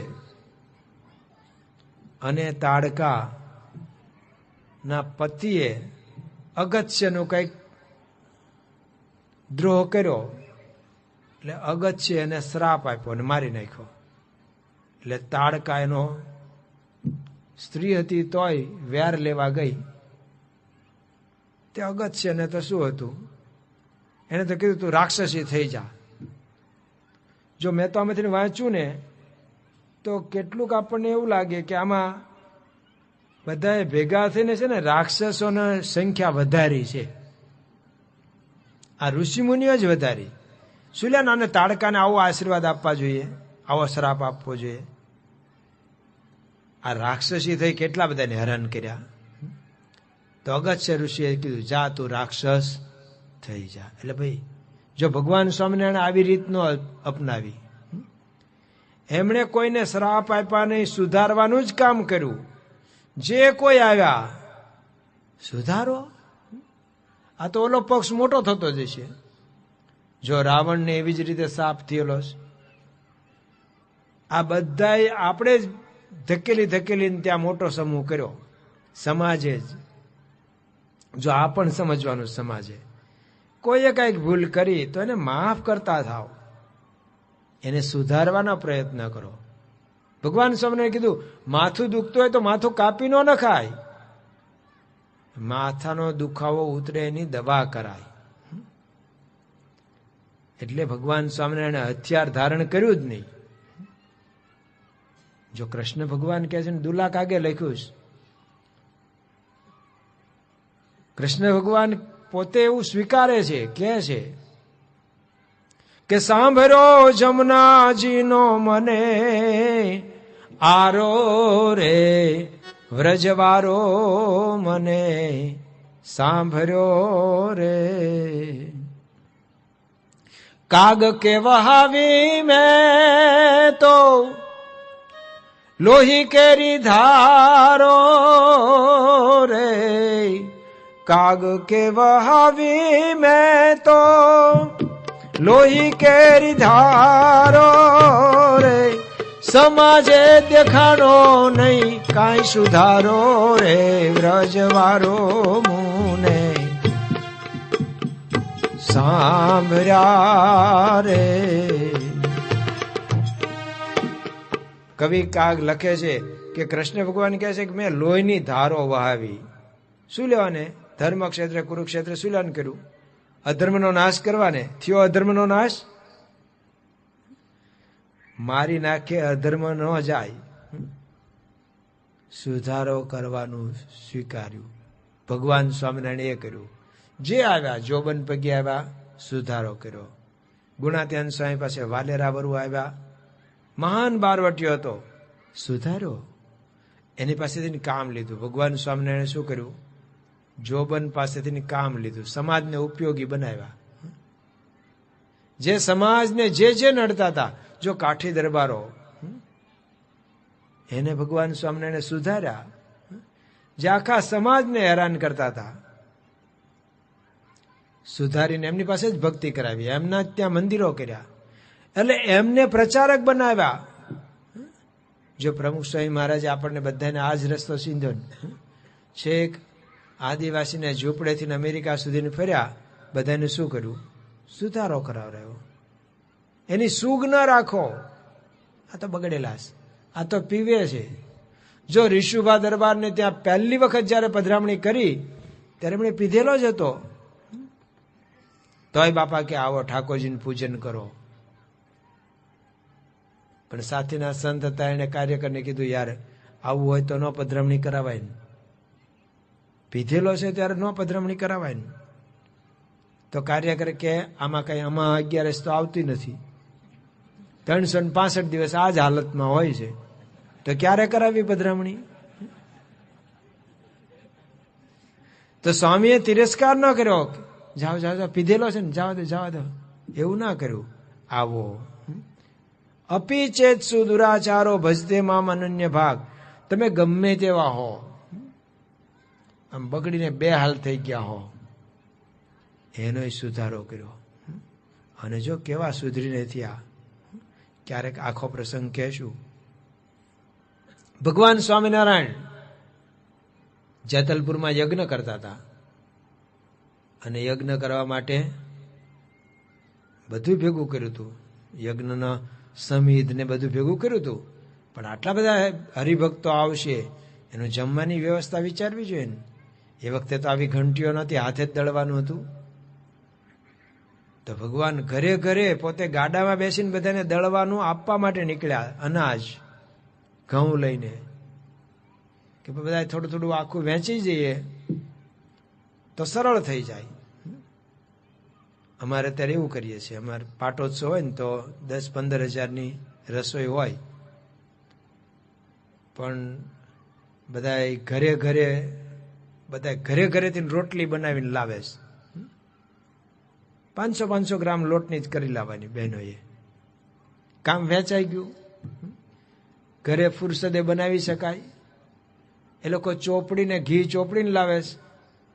અને તાડકા ના પતિએ અગત્યનું કંઈક દ્રોહ કર્યો, એટલે અગત્ય એને શ્રાપ આપ્યો અને મારી નાખ્યો. એટલે તાડકા એનો સ્ત્રી હતી તોય વેર લેવા ગઈ. તે અગત્યને તો શું હતું, એને તો કીધું તું રાક્ષસી થઈ જા. જો મેં તો આમાંથી વાંચ્યું ને તો કેટલુંક આપણને એવું લાગે કે આમાં બધાએ ભેગા થઈને છે ને રાક્ષસોની સંખ્યા વધારી છે. આ ઋષિમુનિઓ જ વધારી. શું લે નાને તાડકાને આવો આશીર્વાદ આપવા જોઈએ, આવો શ્રાપ આપવો જોઈએ. આ રાક્ષસી થઈ કેટલા બધાને હેરાન કર્યા. તો અગત્ય ઋષિએ કીધું જા તું રાક્ષસ થઈ જા. એટલે ભાઈ જો ભગવાન સ્વામિનારાયણ આવી રીતનો અપનાવી, એમણે કોઈને શ્રાપ આપ્યા નહીં, સુધારવાનું જ કામ કર્યું. જે કોઈ આવ્યા સુધારો. આ તો ઓલો પક્ષ મોટો થતો જશે. જો રાવણને એવી જ રીતે શાપ થયેલો છે. આ બધા આપણે જ ધકેલીને ત્યાં મોટો સમૂહ કર્યો, સમાજે જ. જો આ પણ સમજવાનું, સમાજે કોઈએ કંઈક ભૂલ કરી તો એને માફ કરતા થાવ, એને સુધારવાનો પ્રયત્ન કરો. ભગવાન સ્વામીએ કીધું માથું દુખતું હોય તો માથું કાપી ન નખાય, માથાનો દુખાવો ઉતરે એની દવા કરાય. એટલે ભગવાન સ્વામિનારાયણે હથિયાર ધારણ કર્યું જ નહીં. જો કૃષ્ણ ભગવાન કહે છે ને, દુલા કાગે લખ્યું છે, કૃષ્ણ ભગવાન પોતે એવું સ્વીકારે છે, કહે છે કે સાંભળ્યો જમનાજીનો મને આરો રે વ્રજવારો મને સાંભળ્યો રે. કાગ કે વહાવી મેં તો લોહી કેરી ધારો રે. કાગ કે વહાવી મેં તો લોહી કેરી ધારો રે. સમાજે દેખાડો નહીં કાંઈ સુધારો રે. વ્રજવારો મુને સાંભળ્યા રે. કવિ કાગ લખે છે કે કૃષ્ણ ભગવાન કહે છે કે મેં લોહીની ધારો વહાવી. શું લેવાને? ધર્મ ક્ષેત્રે કુરુક્ષેત્રે શું લેવાનું કર્યું? અધર્મનો નાશ કરવાને. થયો અધર્મનો નાશ? મારી નાખે અધર્મ ન જાય, સુધારો કરવાનું સ્વીકાર્યું. ભગવાન સ્વામિનારાયણ એ કર્યું. જે આવ્યા જોબન પગે આવ્યા, સુધારો કર્યો. ગુણાત્યાન સ્વામી પાસે વાલેરા વરુ આવ્યા, મહાન બારવટીયો હતો, સુધારો. એની પાસેથી કામ લીધું. ભગવાન સ્વામિનારાયણે શું કર્યું? જોબન પાસેથી કામ લીધું, સમાજને ઉપયોગી બનાવ્યા. જે સમાજને જે નડતા હતા, જો કાઠી દરબારો, એને ભગવાન સ્વામિનારાયણે સુધાર્યા. જે આખા સમાજને હેરાન કરતા હતા, સુધારીને એમની પાસે જ ભક્તિ કરાવી, એમના ત્યાં મંદિરો કર્યા, એટલે એમને પ્રચારક બનાવ્યા. જો પ્રમુખ સ્વામી મહારાજે આપણને બધાને આ જ રસ્તો સીધો, છેક આદિવાસીને ઝૂંપડેથી અમેરિકા સુધી ફર્યા, બધાને શું કર્યું? સુધારો કરાવરાયો. એની સૂગ ન રાખો, આ તો બગડેલા છે, આ તો પીવે છે. જો ઋષુભા દરબારને ત્યાં પહેલી વખત જયારે પધરામણી કરી ત્યારે એમણે પીધેલો જ હતો, તોય બાપા કે આવો ઠાકોરજીનું પૂજન કરો. પણ સાથીના સંત હતા, એને કાર્યકરને કીધું યાર આવું હોય તો ન પધરામણી કરાવાય ને, પીધેલો છે ત્યારે ન પધરામણી કરાવાય ને. તો કાર્યકર કે આમાં કઈ આમાં 11 તો આવતી નથી, 365 દિવસ આ જ હાલતમાં હોય છે, તો ક્યારે કરાવી પધરામણી? તો સ્વામીએ તિરસ્કાર ન કર્યો, જાઓ જાઓ પીધેલો છે ને જવા દો, એવું ના કર્યું. આવો અપી ચેત સુ દુરાચારો ભજતે મામ અનન્ય ભાગ. તમે ગમે તેવા હો, આમ બગડીને બે હાલ થઈ ગયા હો, એનો સુધારો કર્યો. અને જો કેવા સુધરીને થયા, ક્યારેક આખો પ્રસંગ કહેશું. ભગવાન સ્વામિનારાયણ જેતલપુરમાં યજ્ઞ કરતા હતા, અને યજ્ઞ કરવા માટે બધું ભેગું કર્યું હતું, યજ્ઞના સમિધ ને બધું ભેગું કર્યું હતું. પણ આટલા બધા હરિભક્તો આવશે, એનું જમવાની વ્યવસ્થા વિચારવી જોઈએ ને. એ વખતે તો આવી ઘંટીઓ નહોતી, હાથે જ દળવાનું હતું. તો ભગવાન ઘરે ઘરે પોતે ગાડામાં બેસીને બધાને દળવાનું આપવા માટે નીકળ્યા, અનાજ ઘઉં લઈને, કે બધા થોડું થોડું આખું વેચી જઈએ તો સરળ થઈ જાય. અમારે અત્યારે એવું કરીએ છીએ, અમારે પાટોત્સવ હોય ને તો 10-15 હજારની રસોઈ હોય, પણ બધા ઘરેથી રોટલી બનાવીને લાવે છે. 500 ગ્રામ લોટની જ કરી લાવવાની બહેનોએ. કામ વેચાઈ ગયું, ઘરે ફુરસદે બનાવી શકાય. એ લોકો ચોપડીને ઘી ચોપડીને લાવે છે,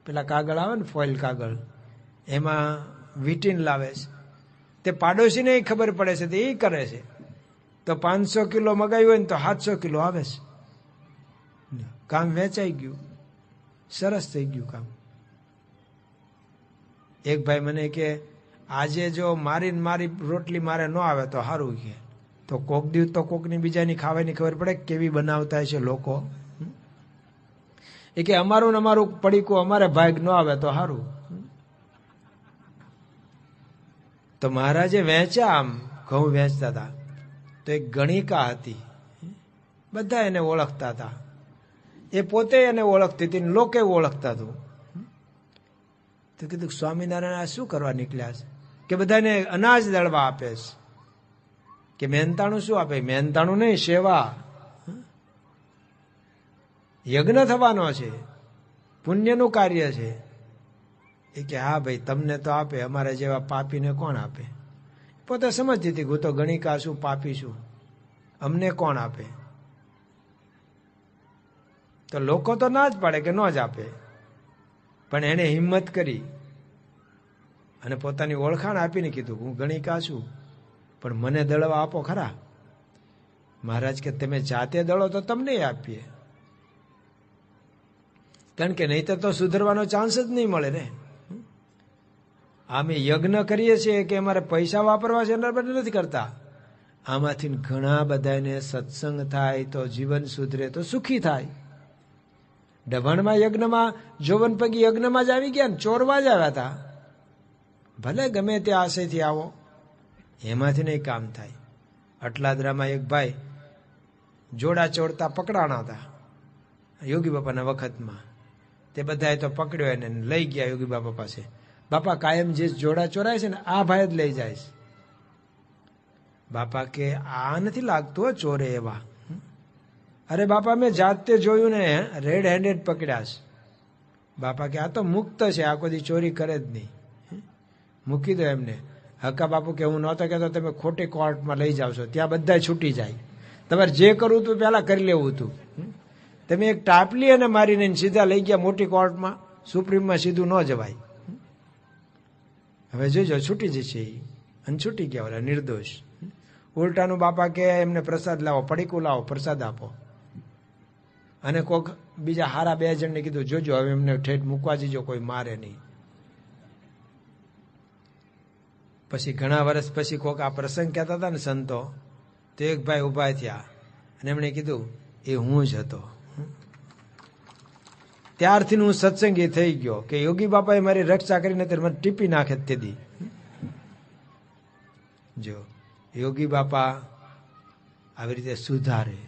પેલા કાગળ આવે ને ફોઇલ કાગળ, એમાં વીટીને લાવે છે. તે પાડોશીને ખબર પડે છે, તે એ કરે છે. તો 500 કિલો મગાવ્યું હોય ને તો 700 કિલો આવે છે. કામ વેચાઈ ગયું, સરસ થઈ ગયું કામ. એક ભાઈ મને કે આજે જો મારી રોટલી મારે ન આવે તો સારું, કે તો કોક દિવસ તો કોકની બીજાની ખાવાની ખબર પડે કેવી બનાવતા છે લોકો. એ કે અમારું પડીકું અમારે ભાગ ન આવે તો સારું. તો મહારાજે વેચ્યા, આમ ઘઉં વેચતા હતા, તો એક ગણિકા હતી, બધા એને ઓળખતા હતા, એ પોતે એને ઓળખતી હતી, લોકો ઓળખતા હતું. તો કીધું સ્વામિનારાયણ આ શું કરવા નીકળ્યા છે? કે બધાને અનાજ દળવા આપે છે. કે મહેનતાણું શું આપે? મહેનતાણું નહીં, સેવા. યજ્ઞ થવાનો છે, પુણ્યનું કાર્ય છે. એ કે હા ભાઈ તમને તો આપે, અમારા જેવા પાપીને કોણ આપે? પોતે સમજતી હતી, હું તો ગણિકા છું, પાપી છું, અમને કોણ આપે? તો લોકો તો ના જ પાડે કે ન જ આપે, પણ એને હિંમત કરી અને પોતાની ઓળખાણ આપીને કીધું હું ગણિકા છું, પણ મને દળવા આપો ખરા. મહારાજ કે તમે જાતે દળો તો તમને આપીએ, કારણ કે નહીતર તો સુધરવાનો ચાન્સ જ નહીં મળે ને. અમે યજ્ઞ કરીએ છીએ કે અમારે પૈસા વાપરવા છે એના માટે નથી કરતા. આમાંથી ઘણા બધાને સત્સંગ થાય તો જીવન સુધરે, તો સુખી થાય. ડભાણમાં યજ્ઞમાં જોવન પગી યજ્ઞમાં જ આવી ગયા ને, ચોરવા જ આવ્યા હતા. ભલે ગમે તે આશયથી આવો, એમાંથી નહીં કામ થાય. અટલાદરામાં એક ભાઈ જોડા ચોરતા પકડાણા હતા યોગી બાપાના વખતમાં. તે બધાએ તો પકડ્યો એને લઈ ગયા યોગી બાપા પાસે. બાપા કાયમ જે જોડા ચોરાય છે ને આ ભાઈ જ લઈ જાય છે. બાપા કે આ નથી લાગતું ચોરે એવા. અરે બાપા મેં જાતે જોયું ને, રેડ હેન્ડેડ પકડ્યા છે. બાપા કે આ તો મુક્ત છે, આ કોઈ ચોરી કરે જ નહીં, મૂકી દો એમને. હકા બાપુ કે હું નહોતો કહેતો, તમે ખોટી કોર્ટમાં લઈ જાવ છો, ત્યાં બધા છૂટી જાય. તમારે જે કરવું હતું પહેલા કરી લેવું હતું. તમે એક ટાપલી અને મારીને સીધા લઈ ગયા મોટી કોર્ટમાં, સુપ્રીમમાં સીધું ન જવાય. હવે જોજો છૂટી જશે અને છૂટી ગયા ઓલા નિર્દોષ. ઉલટાનું બાપા કે એમને પ્રસાદ લાવો, પડીકું લાવો, પ્રસાદ આપો. અને કોક બીજા હારા 2 જણને કીધું જોજો હવે એમને ઠેઠ મૂકવા જજો, કોઈ મારે નહીં. પછી ઘણા વર્ષ પછી કોક આ પ્રસંગ કહેતા હતા ને સંતો, તો એક ભાઈ ઉભા થયા અને એમણે કીધું એ હું જ હતો. ત્યારથી હું સત્સંગી થઈ ગયો કે યોગી બાપાએ મારી રક્ષા કરીને મને ટીપી નાખે તે દી. જો યોગી બાપા આવી રીતે સુધારે,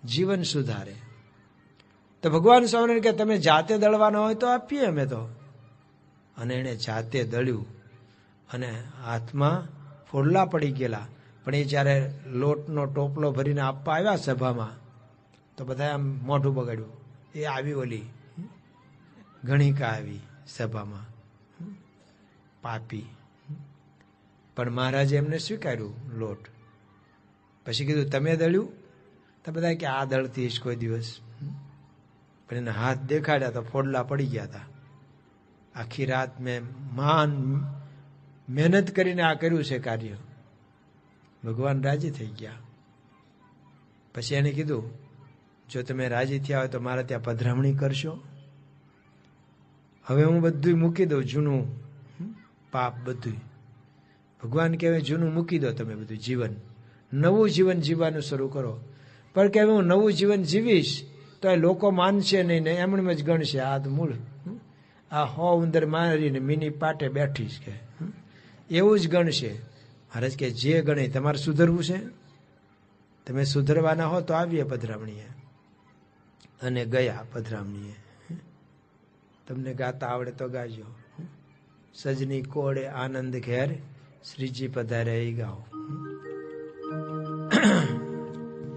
જીવન સુધારે. તો ભગવાન સ્વામિનારાયણ કે તમે જાતે દળવાના હોય તો આપીએ અમે તો. અને એને જાતે દળ્યું અને હાથમાં ફોડલા પડી ગયેલા. પણ એ જયારે લોટનો ટોપલો ભરીને આપવા આવ્યા સભામાં, તો બધા આમ મોઢું બગાડ્યું. એ આવી ઓલી ગણિકા આવી સભામાં, પાપી. પણ મહારાજે એમને સ્વીકાર્યું લોટ. પછી કીધું તમે દળ્યું? તો બધા કે આ દળતી કોઈ દિવસ. પણ એને હાથ દેખાડ્યા તો ફોડલા પડી ગયા હતા. આખી રાત મેં મહેનત કરીને આ કર્યું છે કાર્ય. ભગવાન રાજી થઈ ગયા. પછી એને કીધું જો તમે રાજી થયા હોય તો મારા ત્યાં પધરામણી કરશો. હવે હું બધું મૂકી દઉં, જૂનું પાપ બધું. ભગવાન કહેવાય જૂનું મૂકી દો તમે બધું જીવન, નવું જીવન જીવવાનું શરૂ કરો. પણ કે હું નવું જીવન જીવીશ તો એ લોકો માનશે નહીં ને એમણે જ ગણશે આ તો મૂળ આ હો ઉંદર મારીને મિની પાટે બેઠીશ કે એવું જ ગણશે. મહારાજ કે જે ગણે તમારે સુધરવું છે, તમે સુધરવાના હો તો આવીએ પધરામણીએ. અને ગયા પધરામણીએ. તમને ગાતા આવડે તો ગાજો. સજની કોડે આનંદ ઘેર શ્રીજી પધાર્યા એ ગાઓ.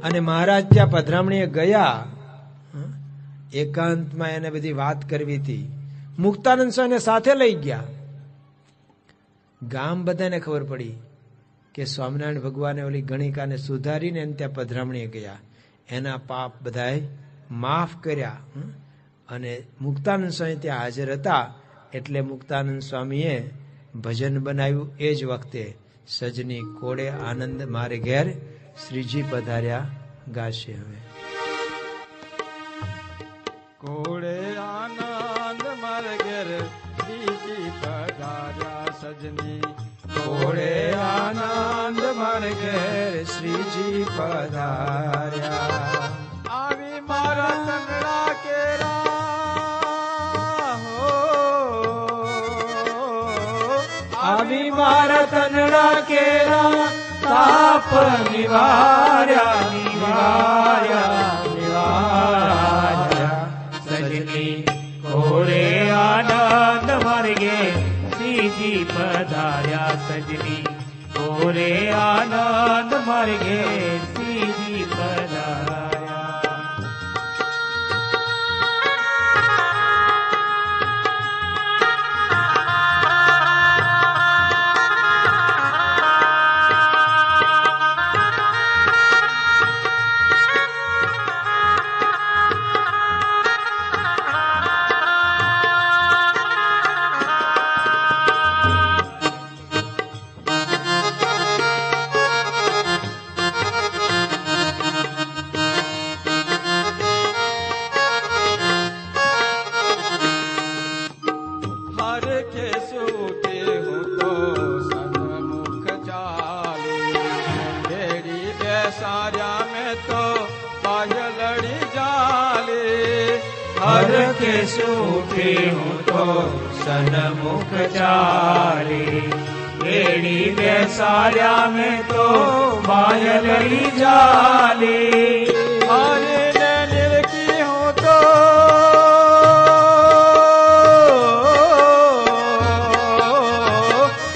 અને મહારાજ ત્યાં પધરામણીએ ગયા. એકાંતમાં એને બધી વાત કરવી હતી. મુક્તાનંદ સ્વામીને સાથે લઈ ગયા. ગામ બધાને ખબર પડી કે સ્વામિનારાયણ ભગવાને ઓલી ગણિકાને સુધારીને એને ત્યાં પધરામણીએ ગયા. એના પાપ બધાએ માફ કર્યા. અને મુક્તાનંદ સ્વામી ત્યાં હાજર હતા એટલે મુક્તાનંદ સ્વામીએ ભજન બનાવ્યું. એ જ વખતે સજની કોડે આનંદ મારે ઘેર શ્રીજી પધાર્યા ગાશે. હવે કોડે આનંદ મારે ઘેર શ્રીજી પધાર્યા સજની. કોડે આનંદ મારે ઘેર શ્રીજી પધાર્યા. આવી મારા તંગડા કેરા હો, આવી મારા તનડા કેરા તાપ નિવાર્યા નિવાર્યા નિવાર્યા. સજની કોરે આનંદ માર્ગે શ્રીજી પધાર્યા. સજની કોરે આનંદ માર્ગે શ્રીજી પધાર્યા. हर के सूफी हूँ तो सन्मुख चाली. बेड़ी बेसार्या में तो बायलड़ी जाली. हरे ने निरखी हूँ तो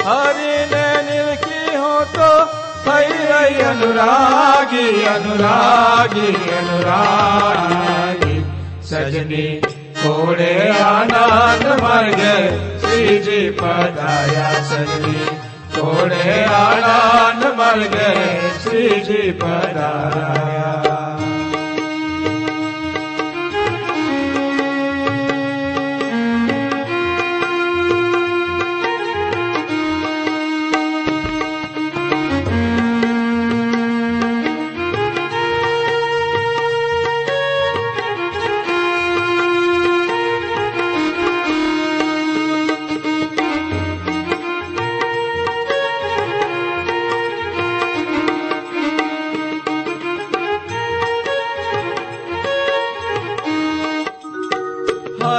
हरे ने निरखी हूँ तो થઈ રહી अनुरागी अनुरागी अनुरागी. સજની ઘોડે આનંદ માર્ગે શ્રીજી પધાર્યા સજની ઘોડે આનંદ માર્ગે શ્રીજી પધાર્યા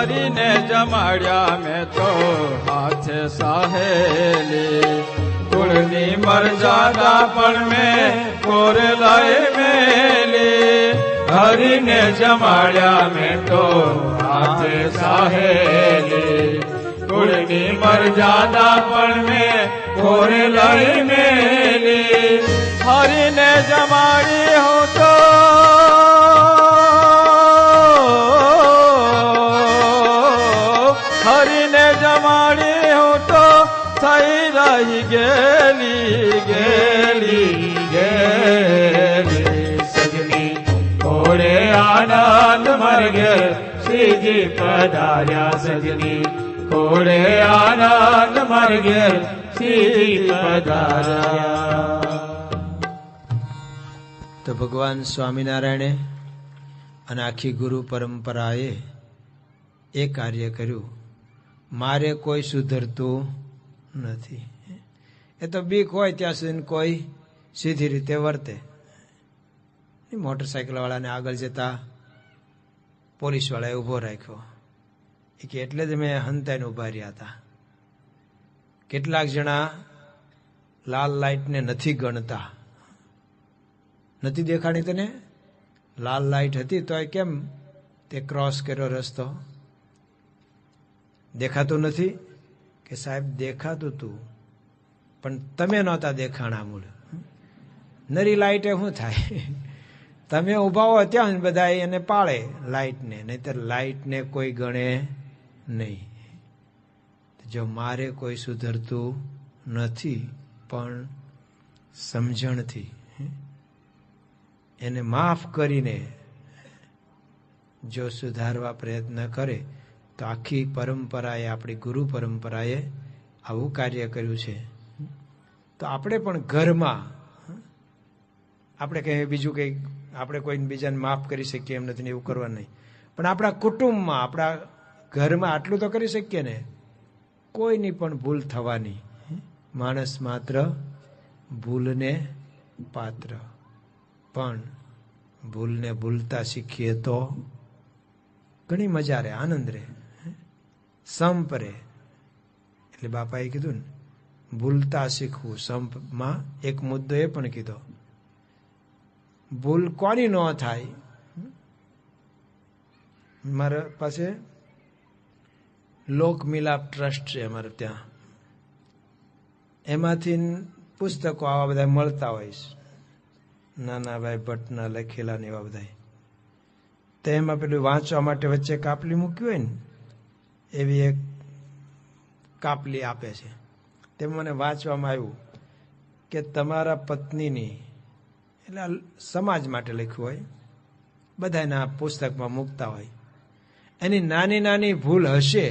હરીને જમાડ્યા મેં તો હાથે સાહેલી કુળની મર્યાદા પણ મેં કોરે લઈ મેલી હરીને જમાડ્યા મેં તો હાથે સાહેલી કુળની મર્યાદા પણ મેં કોરે લઈ મેલી હરીને જમાડી હું તો હરીને જમાડી હું તો થઈ રહી ગેલી ગેલી ગેલી સજની ઘોડે આનંદ માર્ગે શ્રીજી પધાર્યા સજની ઘોડે આનંદ માર્ગે શ્રીજી પધાર્યા. તો ભગવાન સ્વામિનારાયણે અને આખી ગુરુ પરંપરાએ એ કાર્ય કર્યું. મારે કોઈ સુધરતું નથી. એ તો બીક હોય ત્યાં સુધી કોઈ સીધી રીતે વર્તે. મોટરસાયકલ વાળાને આગળ જતા પોલીસ વાળાએ ઉભો રાખ્યો. એ કે એટલે જ મેં હંતાઈને ઉભા રહ્યા હતા. કેટલાક જણા લાલ લાઈટને નથી ગણતા. નથી દેખાણી તને? લાલ લાઈટ હતી તો કેમ તે ક્રોસ કર્યો રસ્તો? દેખાતું નથી કે સાહેબ દેખાતું તું પણ તમે નહોતા દેખાણા મૂળ. નરી લાઈટે શું થાય? તમે ઉભા હો ત્યાં બધા એને પાળે લાઈટને, નહીતર લાઈટને કોઈ ગણે નહીં. જો મારે કોઈ સુધરતું નથી પણ સમજણથી એને માફ કરીને જો સુધારવા પ્રયત્ન કરે તો આખી પરંપરાએ, આપણી ગુરુ પરંપરાએ આવું કાર્ય કર્યું છે. તો આપણે પણ ઘરમાં આપણે કહીએ બીજું કંઈ આપણે કોઈને બીજાને માફ કરી શકીએ એમ નથી, એવું કરવાનું નહીં. પણ આપણા કુટુંબમાં, આપણા ઘરમાં આટલું તો કરી શકીએ ને. કોઈની પણ ભૂલ થવાની. માણસ માત્ર ભૂલને પાત્ર, પણ ભૂલને ભૂલતા શીખીએ તો ઘણી મજા રહે, આનંદ રહે, સંપ રહે. એટલે બાપાએ કીધું ને, ભૂલતા શીખવું. સંપમાં એક મુદ્દો એ પણ કીધો, ભૂલ કોની ન થાય. મારા પાસે લોક મિલાપ ટ્રસ્ટ છે અમારે ત્યાં. એમાંથી પુસ્તકો આવા બધા મળતા હોય છે, નાનાભાઈ ભટ્ટના લખેલા ને એવા બધા. તો એમાં પેલું વાંચવા માટે વચ્ચે કાપલી મૂકી હોય ને, એવી એક કાપલી આપે છે. તેમાં મને વાંચવામાં આવ્યું કે તમારા પત્નીની, એટલે સમાજ માટે લખ્યું હોય, બધાના પુસ્તકમાં મૂકતા હોય, એની નાની નાની ભૂલ હશે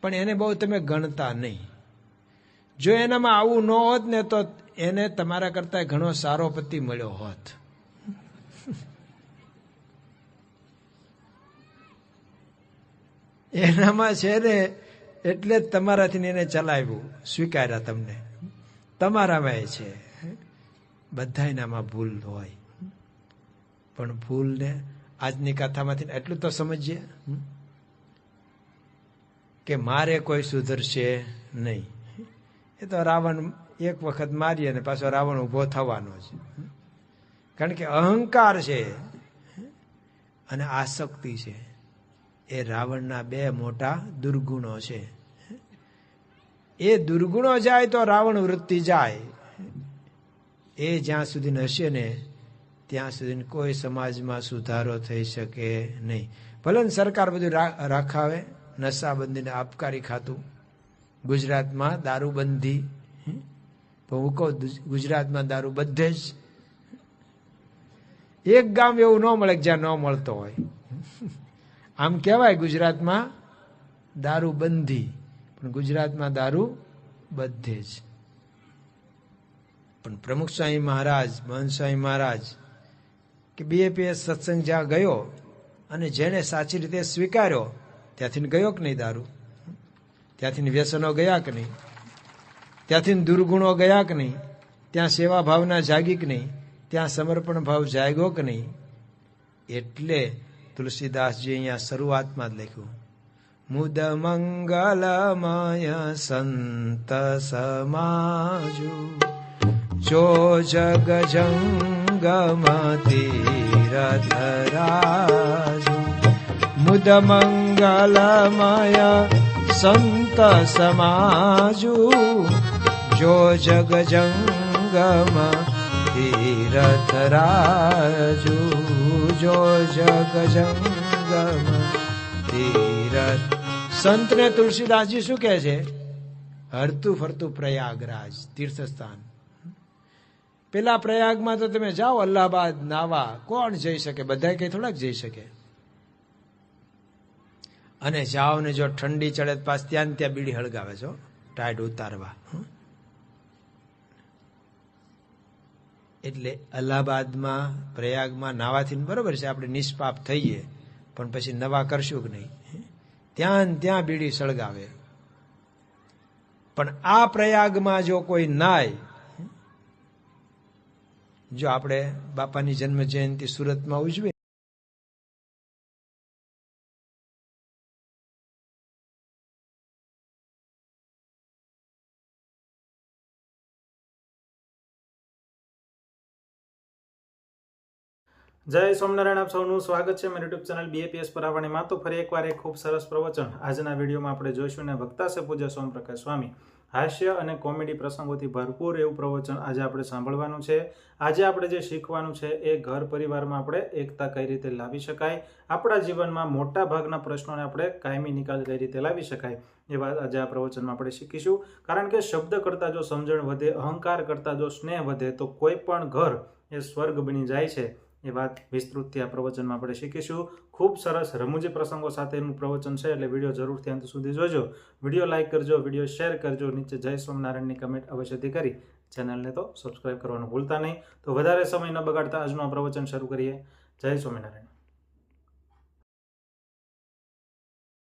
પણ એને બહુ તમે ગણતા નહીં. જો એનામાં આવું ન હોત ને તો એને તમારા કરતા ઘણો સારો પતિ મળ્યો હોત. એનામાં છે ને એટલે જ તમારાથી એને ચલાવ્યું, સ્વીકાર્યા તમને. તમારામાં એ છે. બધા એનામાં ભૂલ હોય, પણ ભૂલને આજની કથામાંથી એટલું તો સમજીએ કે મારે કોઈ સુધરશે નહીં. એ તો રાવણ એક વખત મારી અને પાછો રાવણ ઉભો થવાનો છે. કારણ કે અહંકાર છે અને આસક્તિ છે, એ રાવણના બે મોટા દુર્ગુણો છે. એ દુર્ગુણો જાય તો રાવણ વૃત્તિ જાય. એ જ્યાં સુધી હશે ને ત્યાં સુધી કોઈ સમાજમાં સુધારો થઈ શકે નહીં. ભલે ને સરકાર બધું રાખાવે, નશાબંધીને આબકારી ખાતું, ગુજરાતમાં દારૂબંધી, પણ હું કહું ગુજરાતમાં દારૂ બધે જ, એક ગામ એવું ન મળે જ્યાં ન મળતો હોય. આમ કહેવાય ગુજરાતમાં દારૂ બંધી, પણ ગુજરાતમાં દારૂ બધે જ. પણ પ્રમુખ સ્વામી મહારાજ, મહંત સ્વામી મહારાજ કે BAPS સત્સંગ જ્યાં ગયો અને જેને સાચી રીતે સ્વીકાર્યો ત્યાંથી ગયો કે નહીં દારૂ, ત્યાંથી વ્યસનો ગયા કે નહીં, ત્યાંથી દુર્ગુણો ગયા કે નહીં, ત્યાં સેવા ભાવના જાગી કે નહીં, ત્યાં સમર્પણ ભાવ જાગ્યો કે નહીં. એટલે તુલસીદાસજી અહીંયા શરૂઆતમાં જ લખ્યું, મુદ મંગલમય સંત સમાજુ જો જગ જંગમ તીરથરાજુ. મુદ મંગલમય સંત સમાજુ જો જગ જંગમ તીરથરાજુ. જો જગ જંગમ તીરથ. સંતને તુલસીદાસજી શું કહે છે? હરતું ફરતું પ્રયાગરાજ તીર્થસ્થાન. પેલા પ્રયાગમાં તો તમે જાઓ અલ્હાબાદ નાવા, કોણ જઈ શકે? બધા કઈ થોડાક જઈ શકે. અને જાઓ ને જો ઠંડી ચડે પાસ ત્યાં બીડી હળગાવે છો ટાઈટ ઉતારવા. એટલે અલ્હાબાદમાં પ્રયાગમાં નાવાથી બરોબર છે, આપણે નિષ્પાપ થઈએ, પણ પછી નવા કરશું કે નહીં? ત્યાં બીડી સળગાવે. પણ આ પ્રયાગમાં જો કોઈ નાય, જો આપણે બાપાની જન્મ જયંતિ સુરતમાં ઉજવે, જય સ્વામિનારાયણ. આપ સૌનું સ્વાગત છે મારી યુટ્યુબ ચેનલ BAPS પરાવાણીમાં. તો ફરી એકવાર એક ખૂબ સરસ પ્રવચન આજના વિડીયોમાં આપણે જોઈશું ને વક્તા છે પૂજ્ય સોમપ્રકાશ સ્વામી. હાસ્ય અને કોમેડી પ્રસંગોથી ભરપૂર એવું પ્રવચન આજે આપણે સાંભળવાનું છે. આજે આપણે જે શીખવાનું છે એ ઘર પરિવારમાં આપણે એકતા કઈ રીતે લાવી શકાય, આપણા જીવનમાં મોટા ભાગના પ્રશ્નોને આપણે કાયમી નિકાલ કઈ રીતે લાવી શકાય એ વાત આજે આ પ્રવચનમાં આપણે શીખીશું. કારણ કે શબ્દ કરતાં જો સમજણ વધે, અહંકાર કરતાં જો સ્નેહ વધે તો કોઈ પણ ઘર એ સ્વર્ગ બની જાય છે. એ વાત વિસ્તૃતથી આ પ્રવચનમાં આપણે શીખીશું. ખૂબ સરસ રમૂજી પ્રસંગો સાથેનું પ્રવચન છે, એટલે વિડીયો જરૂરથી અંત સુધી જોજો. વિડીયો લાઇક કરજો, વિડીયો શેર કરજો, નીચે જય સ્વામિનારાયણની કમેન્ટ અવશ્યથી કરી ચેનલને તો સબસ્ક્રાઇબ કરવાનું ભૂલતા નહીં. તો વધારે સમય ન બગાડતા આજનું આ પ્રવચન શરૂ કરીએ. જય સ્વામિનારાયણ.